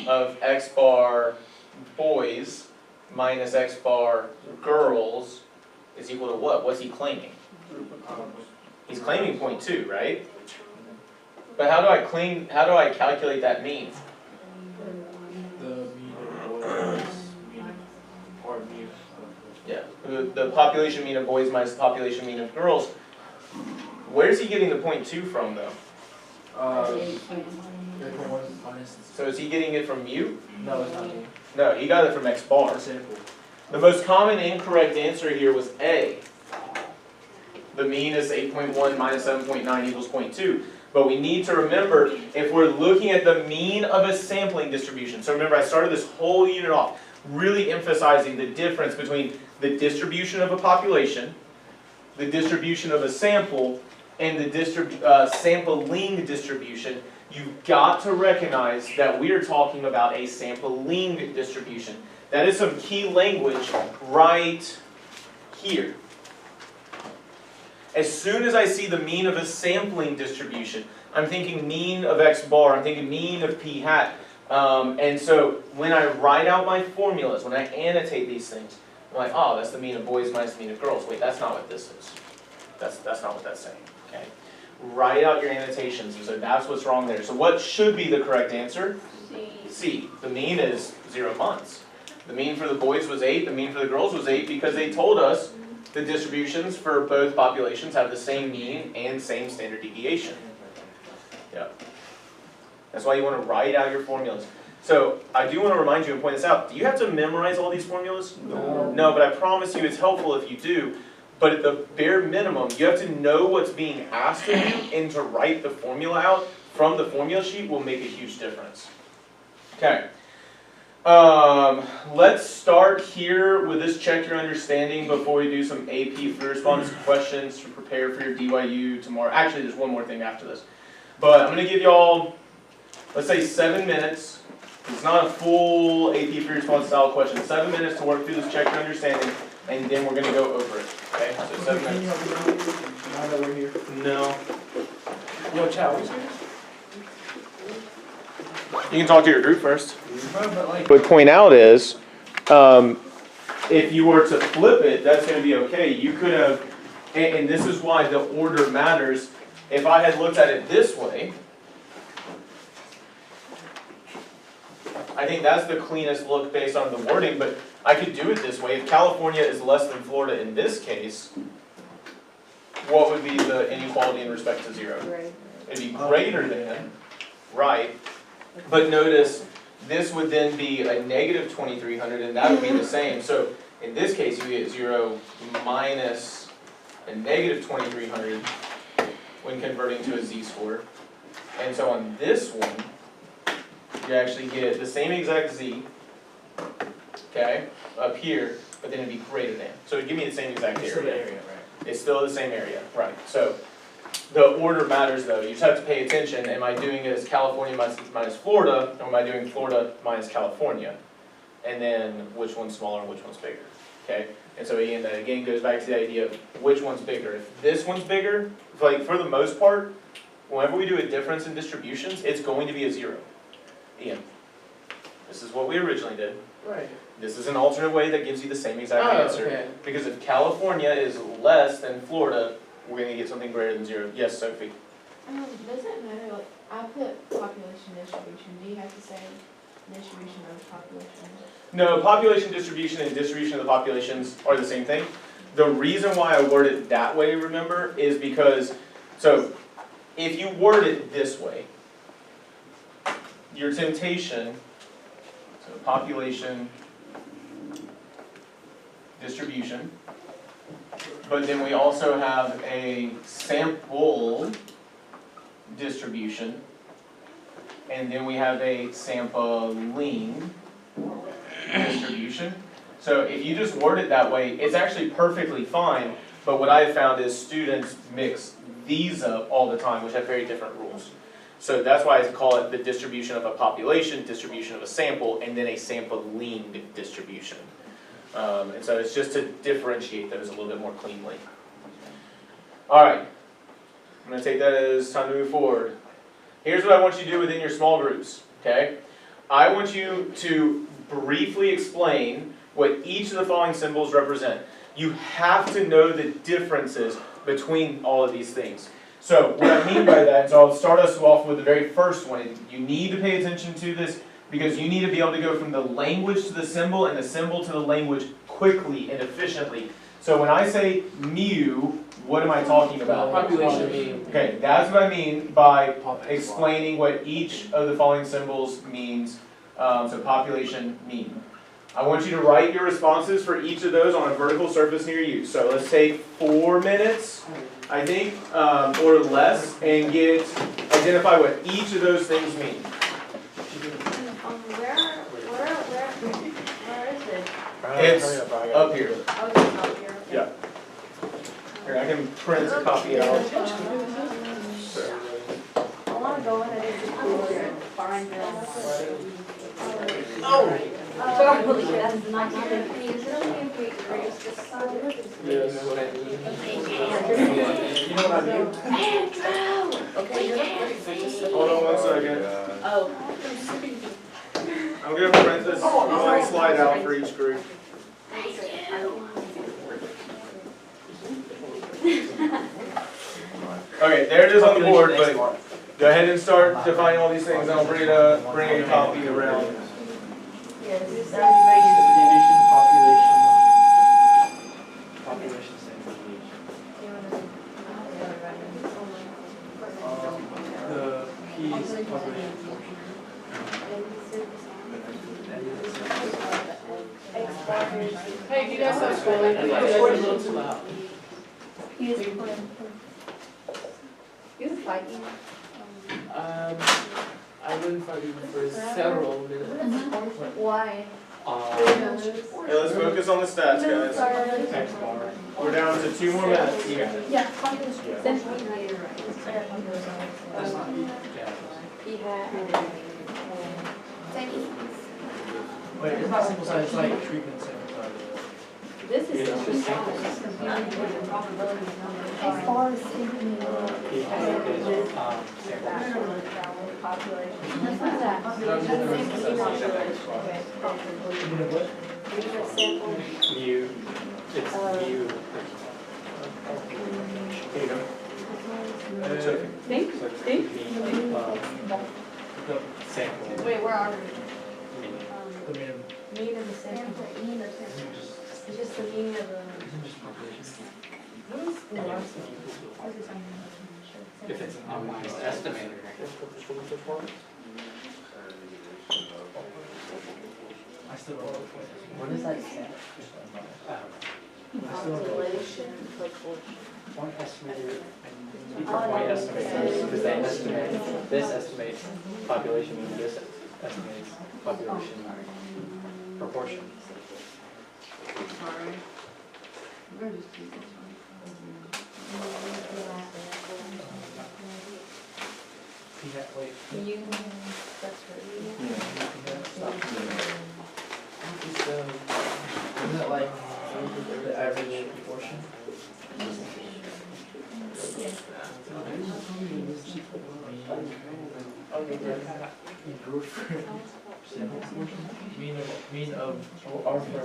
of X bar boys minus X bar girls is equal to what? What's he claiming? He's claiming 0.2, right? But how do I calculate that mean? The mean of boys mean or mu. Yeah, the population mean of boys minus the population mean of girls. Where's he getting the 0.2 from though? 3.1 minus. So is he getting it from mu? No, it's not me. No, he got it from X bar. Sample. The most common incorrect answer here was A. The mean is 8.1 minus 7.9 equals 0.2. But we need to remember, if we're looking at the mean of a sampling distribution, so remember I started this whole unit off really emphasizing the difference between the distribution of a population, the distribution of a sample, and the sampling distribution. You've got to recognize that we are talking about a sampling distribution. That is some key language right here. As soon as I see the mean of a sampling distribution, I'm thinking mean of X bar, I'm thinking mean of P hat. And so when I write out my formulas, when I annotate these things, I'm like, oh, that's the mean of boys minus the mean of girls. Wait, that's not what this is. That's not what that's saying, okay? Write out your annotations, and so that's what's wrong there. So what should be the correct answer? C. The mean is 0 months. The mean for the boys was 8, the mean for the girls was 8, because they told us the distributions for both populations have the same mean and same standard deviation. Yeah. That's why you want to write out your formulas. So I do want to remind you and point this out. Do you have to memorize all these formulas? No. No, but I promise you it's helpful if you do. But at the bare minimum, you have to know what's being asked of you, and to write the formula out from the formula sheet will make a huge difference. Okay. Let's start here with this check your understanding before we do some AP free response questions to prepare for your DYU tomorrow. Actually, there's one more thing after this. But I'm gonna give y'all, let's say 7 minutes. It's not a full AP free response style question. 7 minutes to work through this check your understanding, and then we're gonna go over it. Okay, so 7 minutes. Now that we're here. No. Yo, Chow, we serious? You can talk to your group first. But like. Would point out is, if you were to flip it, that's going to be okay. You could have, and this is why the order matters. If I had looked at it this way, I think that's the cleanest look based on the wording, but I could do it this way. If California is less than Florida in this case, what would be the inequality in respect to 0? It'd be greater than, right? But notice, this would then be a negative 2300, and that would be the same. So in this case, you get 0 minus a negative 2300 when converting to a z-score. And so on this one, you actually get the same exact z, okay, up here, but then it'd be greater than. So it'd give me the same exact area. Right? It's still the same area, right? So the order matters though. You just have to pay attention. Am I doing it as California minus Florida, or am I doing Florida minus California? And then which one's smaller and which one's bigger, okay? And so again, that again goes back to the idea of which one's bigger. If this one's bigger, like for the most part, whenever we do a difference in distributions, it's going to be a 0. Ian, this is what we originally did. Right. This is an alternate way that gives you the same exact Oh, answer. okay. Because if California is less than Florida, we're going to get something greater than 0. Yes, Sophie? Does it matter, like, I put population distribution, do you have to say distribution of population? No, population distribution and distribution of the populations are the same thing. The reason why I word it that way, remember, is because, so if you word it this way, your temptation, so population distribution, but then we also have a sample distribution, and then we have a sampling distribution. So if you just word it that way, it's actually perfectly fine, but what I have found is students mix these up all the time, which have very different rules. So that's why I call it the distribution of a population, distribution of a sample, and then a sampling distribution. And so it's just to differentiate those a little bit more cleanly. All right, I'm going to take that as time to move forward. Here's what I want you to do within your small groups, okay? I want you to briefly explain what each of the following symbols represent. You have to know the differences between all of these things. So what I mean by that is I'll start us off with the very first one. You need to pay attention to this because you need to be able to go from the language to the symbol and the symbol to the language quickly and efficiently. So when I say mu, what am I talking about? Population mean. Okay, that's what I mean by explaining what each of the following symbols means. So population mean. I want you to write your responses for each of those on a vertical surface near you. So let's take 4 minutes, I think, or less, and identify what each of those things mean. Where is it? It's up here. Oh, it's up here. Yeah. Here, I can print a copy out. I wanna go ahead and find the. Oh! Sorry, that's not good. Is it okay if we erase this side? Yes. You know what I mean? Hold on 1 second. Oh. I'm gonna print this one slide out for each group. Okay, there it is on the board, but go ahead and start defining all these things. I'll bring a copy around. Yes. Population segregation. The P is population portion. Hey, do you guys have scrolling? You guys are a little too loud. Is fighting. I've been fighting for several minutes. Why? Hey, let's focus on the stats, guys. X bar. We're down to 2 more minutes. You got it. Yeah, population. That's not, yeah. Wait, it's not simple size, it's like treatment sample size. This is is just sample. samples. It's confusing with the probability number. As far as thinking, P hat is, sample. What's that? You know what? Mu, it's mu. Here you go. It's okay. Think? It's like Think? the sample. Wait, where are we? The mean of, Mean of the sample. It's just the mean of the. if it's an unbiased estimator. I still don't know what does that say? I still don't know. One estimator, point estimators, because they estimate, this estimates population and this estimates population proportion. Yeah, wait. You, that's Isn't it like the average proportion? Mean of R for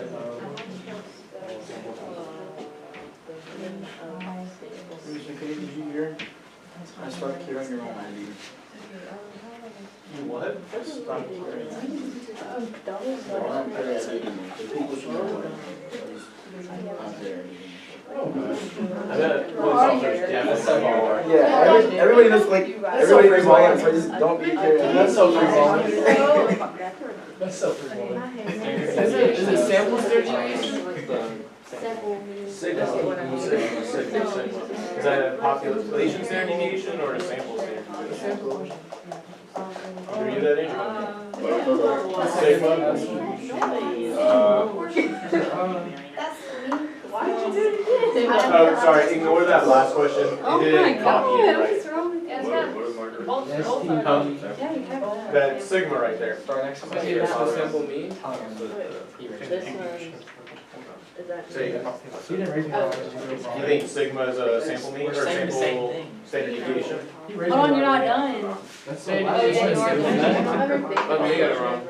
Did you hear? I started hearing your own ID. You what? Stop hearing. I bet police officers, yeah, that's so far. Yeah, everybody knows, like, everybody knows my answer, just don't be curious. That's so free. That's so free. Is it sample deviation? Sigma. Is that a population standard deviation or a sample standard deviation? Are you that age? Sigma. Why did you do this? Oh, sorry, ignore that last question. It didn't copy it right. What's wrong with that? That sigma right there. Start next So you have a sample mean? So you You didn't raise me wrong. you think sigma is a sample mean or sample standard deviation? Hold on, you're not done. That's so Say it loud. again. you are done. Oh, you got it wrong.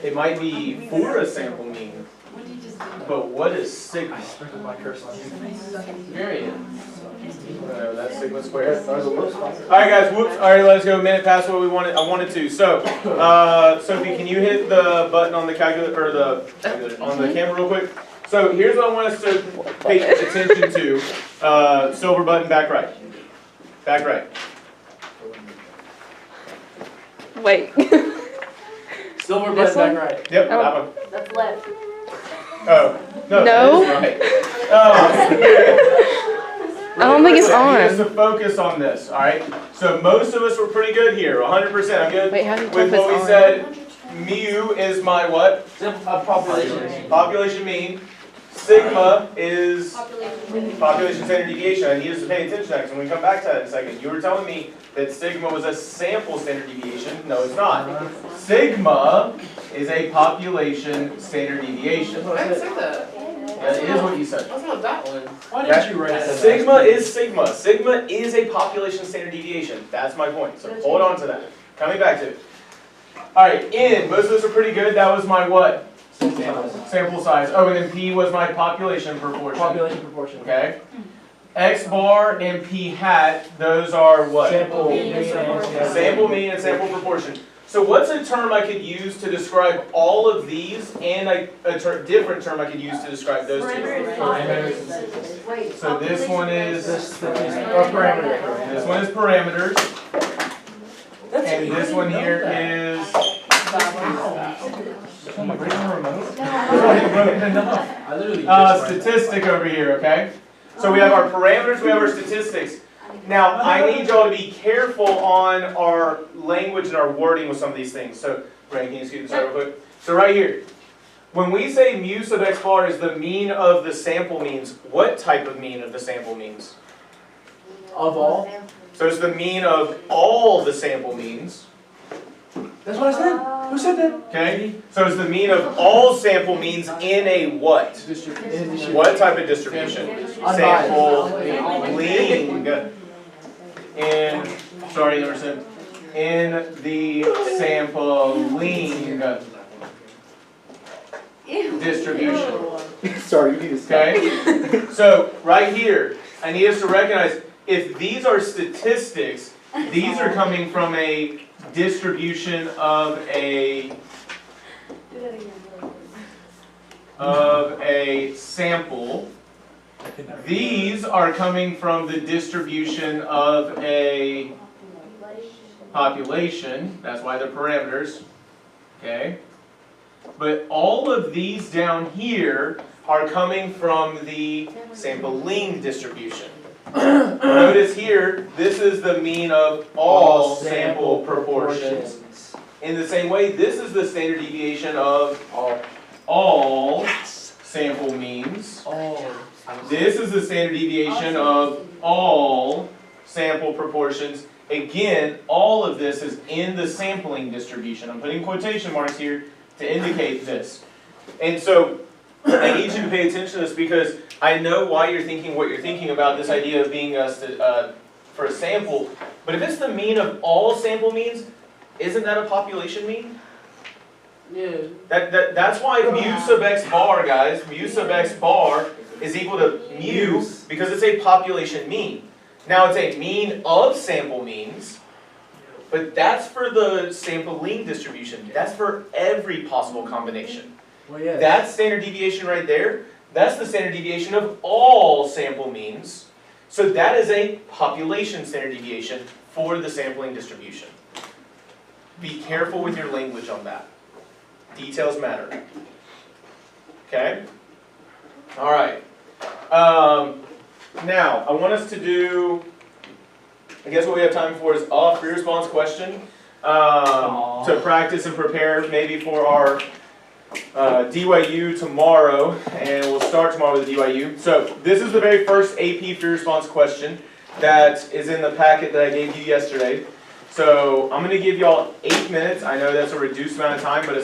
It might be for a sample mean, but what is sigma? I sprinkled my curse on you. Variance. That's sigma squared. Alright guys, whoops, alright, let's go, a minute past what I wanted to. So, Sophie, can you hit the button on the calculator, or on the camera real quick? So here's what I want us to pay attention to. Silver button, back right. Back right. Wait. Silver This button one? back right. Yep, Oh. that one. That's left. Oh, no, No? that is right. Oh. I don't think it's I need us on. to focus on this, alright? So most of us were pretty good here, 100%. I'm good Wait, how do you tell with if what we it's on? said. Mu is my what? Population. Population mean. Sigma is Population. population standard deviation. I need us to pay attention to that, because when we come back to that in a second. You were telling me that sigma was a sample standard deviation. No, it's not. Sigma is a population standard deviation. I didn't say that. That is what you said. What's wrong with that one? Why didn't you write that? Sigma is sigma. Sigma is a population standard deviation. That's my point. So hold on to that. Coming back to it. Alright, N. Most of us are pretty good. That was my what? Sample size. Oh, and then P was my population proportion. Population proportion. Okay. X bar and P hat, those are what? Sample mean and and Sample mean and sample proportion. So what's a term I could use to describe all of these, and a different term I could use to describe those two? Wait. So this one is, parameter. this one is parameters, and this one here is, Oh my god. statistic over here, okay? So we have our parameters, we have our statistics. Now, I need y'all to be careful on our language and our wording with some of these things. So, Ray, can you excuse me real quick? So right here, when we say mu sub x bar is the mean of the sample means, what type of mean of the sample means? Of all? So it's the mean of all the sample means. That's what I said. Who said that? Okay? So it's the mean of all sample means in a what? What type of distribution? Sampling. In, sorry, Emerson. In the sampling distribution. Sorry, you need to stop. Okay? So right here, I need us to recognize if these are statistics, these are coming from a distribution of a sample. These are coming from the distribution of a population. That's why they're parameters. Okay? But all of these down here are coming from the sampling distribution. Notice here, this is the mean of all sample proportions. In the same way, this is the standard deviation of all sample means. This is the standard deviation of all sample proportions. Again, all of this is in the sampling distribution. I'm putting quotation marks here to indicate this. And so, I need you to pay attention to this because I know why you're thinking what you're thinking about this idea of being for a sample. But if it's the mean of all sample means, isn't that a population mean? Yeah. That's why mu sub x bar, guys, mu sub x bar is equal to mu because it's a population mean. Now it's a mean of sample means, but that's for the sampling distribution. That's for every possible combination. Well, yeah. That standard deviation right there, that's the standard deviation of all sample means. So that is a population standard deviation for the sampling distribution. Be careful with your language on that. Details matter. Okay? All right. Now, I want us to do, I guess what we have time for is a free response question to practice and prepare maybe for our DYU tomorrow, and we'll start tomorrow with the DYU. So this is the very first AP free response question that is in the packet that I gave you yesterday. So I'm going to give y'all 8 minutes. I know that's a reduced amount of time, but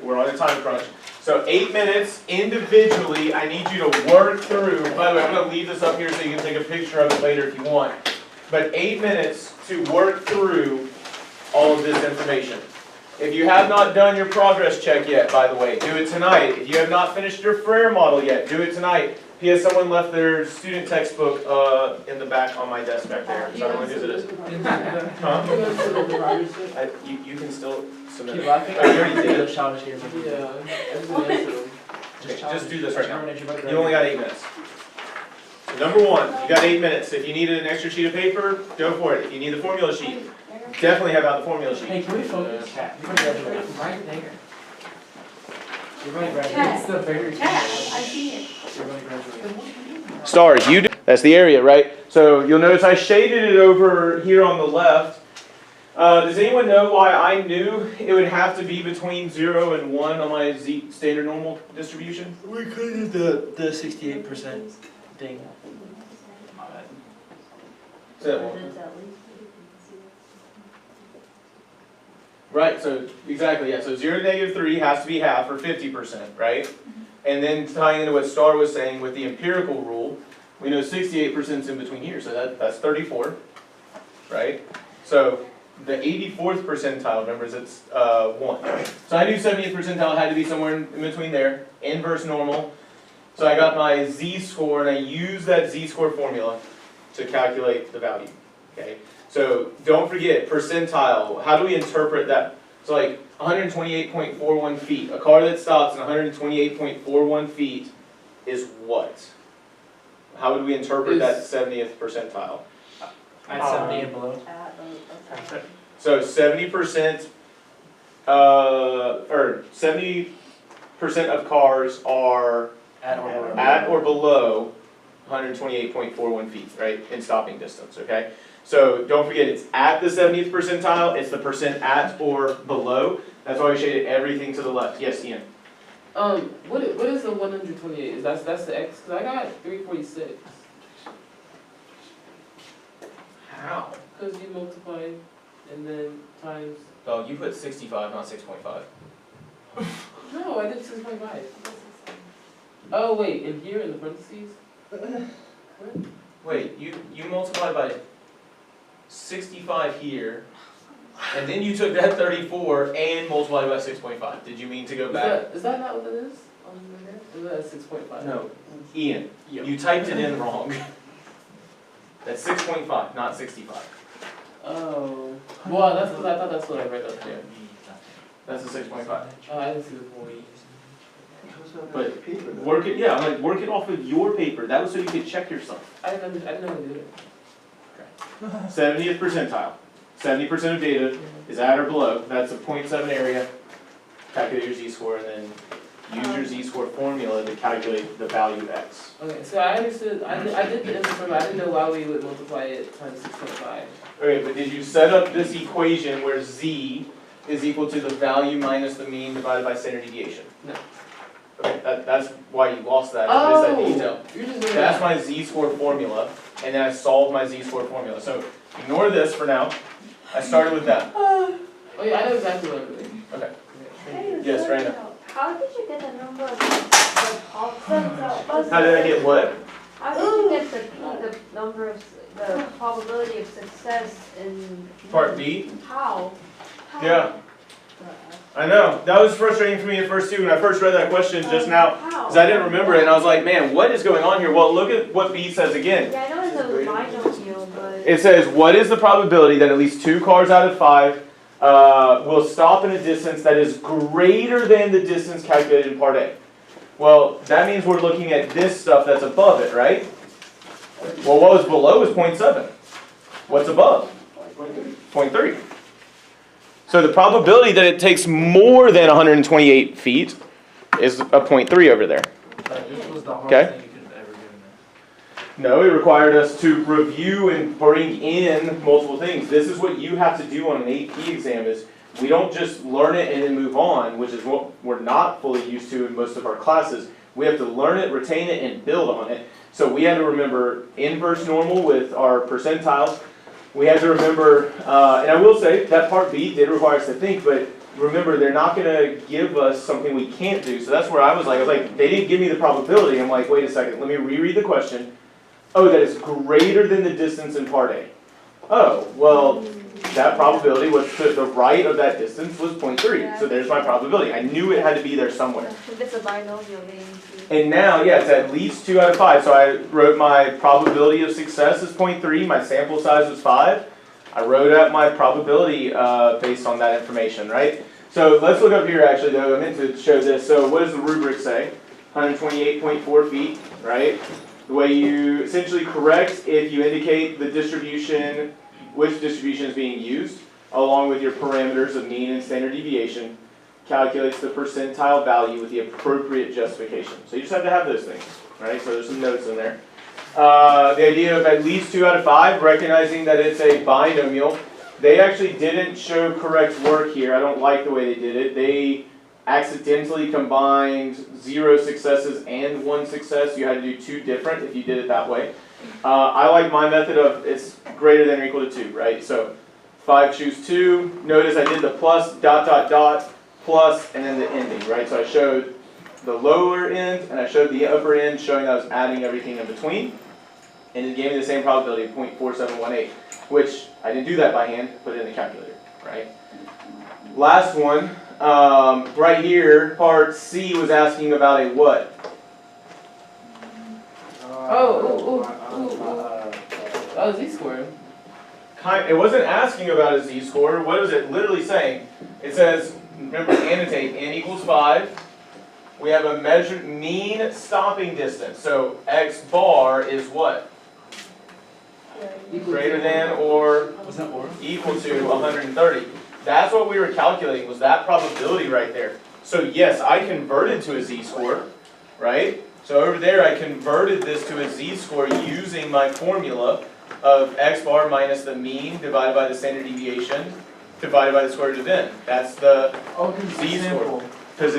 we're on a time crunch. So 8 minutes individually. I need you to work through. By the way, I'm going to leave this up here so you can take a picture of it later if you want. But 8 minutes to work through all of this information. If you have not done your progress check yet, by the way, do it tonight. If you have not finished your Frere model yet, do it tonight. P.S. Someone left their student textbook in the back on my desk back there. So I don't know whose it is. Huh? You can still submit it. Oh, you already did it. Okay, just do this right now. You only got 8 minutes. So number one, you got 8 minutes. If you need an extra sheet of paper, go for it. If you need the formula sheet, definitely have out the formula sheet. Hey, can we focus? Chat. You're going to graduate. Right there. You're going to graduate. It's the very I see it. You're going to graduate. Stars, you do. That's the area, right? So you'll notice I shaded it over here on the left. Does anyone know why I knew it would have to be between 0 and 1 on my Z standard normal distribution? We included the 68% thing. Right, so exactly, yeah. So 0 to -3 has to be half or 50%, right? And then tying into what Star was saying with the empirical rule, we know 68% is in between here, so that's 34, right? So the 84th percentile, remember, is it's 1. So I knew 70th percentile had to be somewhere in between there, inverse normal. So I got my z-score, and I used that z-score formula to calculate the value, okay? So don't forget, percentile, how do we interpret that? So like 128.41 feet. A car that stops at 128.41 feet is what? How would we interpret that 70th percentile? At 70 and below. So 70%, or 70% of cars are At or below. at or below 128.41 feet, right, in stopping distance, okay? So don't forget, it's at the 70th percentile, it's the percent at or below. That's why we shaded everything to the left. Yes, Ian? What is the 128? That's the X? Cause I got 346. How? Cause you multiply and then times. Oh, you put 65, not 6.5. No, I did 6.5. Oh wait, in here in the parentheses. Wait, you multiplied by 65 here, and then you took that 34 and multiplied by 6.5. Did you mean to go back? Is that not what it is? Is that 6.5? No, Ian, you typed it in wrong. That's 6.5, not 65. Oh. Well, that's because I thought that's what I read up there. That's a 6.5. Oh, I didn't see the point. But work it, yeah, I'm like, work it off of your paper. That was so you could check yourself. I didn't know how to do it. 70th percentile. 70% of data is at or below. That's a 0.7 area. Calculate your z-score and then use your z-score formula to calculate the value x. Okay, so I understood. I did the inverse, but I didn't know why we would multiply it times 6.5. Okay, but did you set up this equation where z is equal to the value minus the mean divided by standard deviation? No. Okay, that's why you lost that. I missed that Oh, detail. you're just doing That's that. my z-score formula, and then I solved my z-score formula. So ignore this for now. I started with that. Oh yeah, I know exactly what I'm doing. Okay. Hey, Yes, sorry, Raina. how did you get the number of the How did I get what? How did you get the number of, the probability of success in? Part B? How? Yeah. I know. That was frustrating for me at first too when I first read that question just now. How? Because I didn't remember it and I was like, man, what is going on here? Well, look at what B says again. Yeah, I know it's a binomial, but. It says, what is the probability that at least 2 cars out of 5 will stop in a distance that is greater than the distance calculated in part A? Well, that means we're looking at this stuff that's above it, right? Well, what was below is 0.7. What's above? 0.3. So the probability that it takes more than 128 feet is a 0.3 over there. This was the hardest Okay. thing you could have ever given me. No, it required us to review and bring in multiple things. This is what you have to do on an AP exam is we don't just learn it and then move on, which is what we're not fully used to in most of our classes. We have to learn it, retain it, and build on it. So we had to remember inverse normal with our percentiles. We had to remember, and I will say that part B did require us to think, but remember they're not going to give us something we can't do. So that's where I was like, they didn't give me the probability. I'm like, wait a second, let me reread the question. Oh, that is greater than the distance in part A. Oh, well, that probability was to the right of that distance was 0.3. So there's my probability. I knew it had to be there somewhere. If it's a binomial, they need to. And now, yeah, it's at least 2 out of 5. So I wrote my probability of success is 0.3. My sample size was 5. I wrote out my probability based on that information, right? So let's look up here actually though. I meant to show this. So what does the rubric say? 128.4 feet, right? The way you essentially correct if you indicate the distribution, which distribution is being used, along with your parameters of mean and standard deviation, calculates the percentile value with the appropriate justification. So you just have to have those things, right? So there's some notes in there. The idea of at least 2 out of 5, recognizing that it's a binomial. They actually didn't show correct work here. I don't like the way they did it. They accidentally combined 0 successes and 1 success. You had to do 2 different if you did it that way. I like my method of it's greater than or equal to 2, right? So 5 choose 2. Notice I did the plus, dot, dot, dot, plus, and then the ending, right? So I showed the lower end and I showed the upper end, showing that I was adding everything in between. And it gave me the same probability of 0.4718, which I didn't do that by hand, put it in the calculator, right? Last one, right here, part C was asking about a what? Oh, Z-score. It wasn't asking about a z-score. What is it literally saying? It says, remember, annotate, n equals 5. We have a measured mean stopping distance. So x bar is what? Greater than or equal to 130. That's what we were calculating, was that probability right there. So yes, I converted to a z-score, right? So over there, I converted this to a z-score using my formula of x bar minus the mean divided by the standard deviation divided by the square root of n. That's the z-score. Because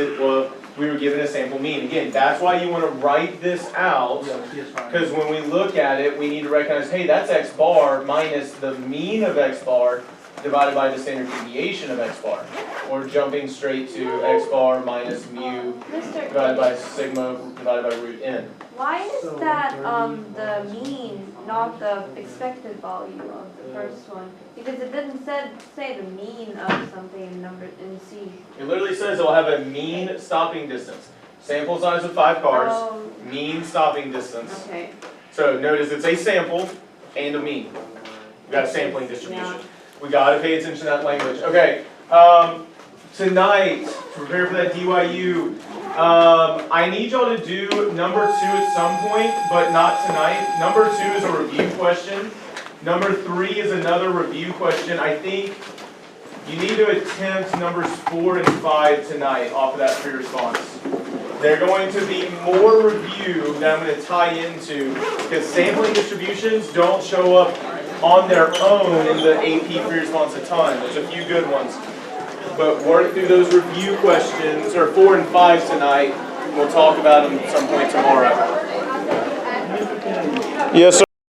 we were given a sample mean. Again, that's why you want to write this out. Because when we look at it, we need to recognize, hey, that's x bar minus the mean of x bar divided by the standard deviation of x bar. Or jumping straight to x bar minus mu divided by sigma divided by root n. Why is that the mean, not the expected value of the first one? Because it didn't say the mean of something in C. It literally says it will have a mean stopping distance. Sample size of 5 cars, Oh, mean stopping distance. okay. So notice it's a sample and a mean. We got a sampling distribution. We gotta pay attention to that language. Okay, tonight, to prepare for that DYU, I need y'all to do number 2 at some point, but not tonight. Number 2 is a review question. Number 3 is another review question. I think you need to attempt numbers 4 and 5 tonight off of that pre-response. They're going to be more review that I'm going to tie into, because sampling distributions don't show up on their own in the AP pre-response a ton. There's a few good ones. But work through those review questions, or 4 and 5 tonight. We'll talk about them at some point tomorrow. Yes, sir.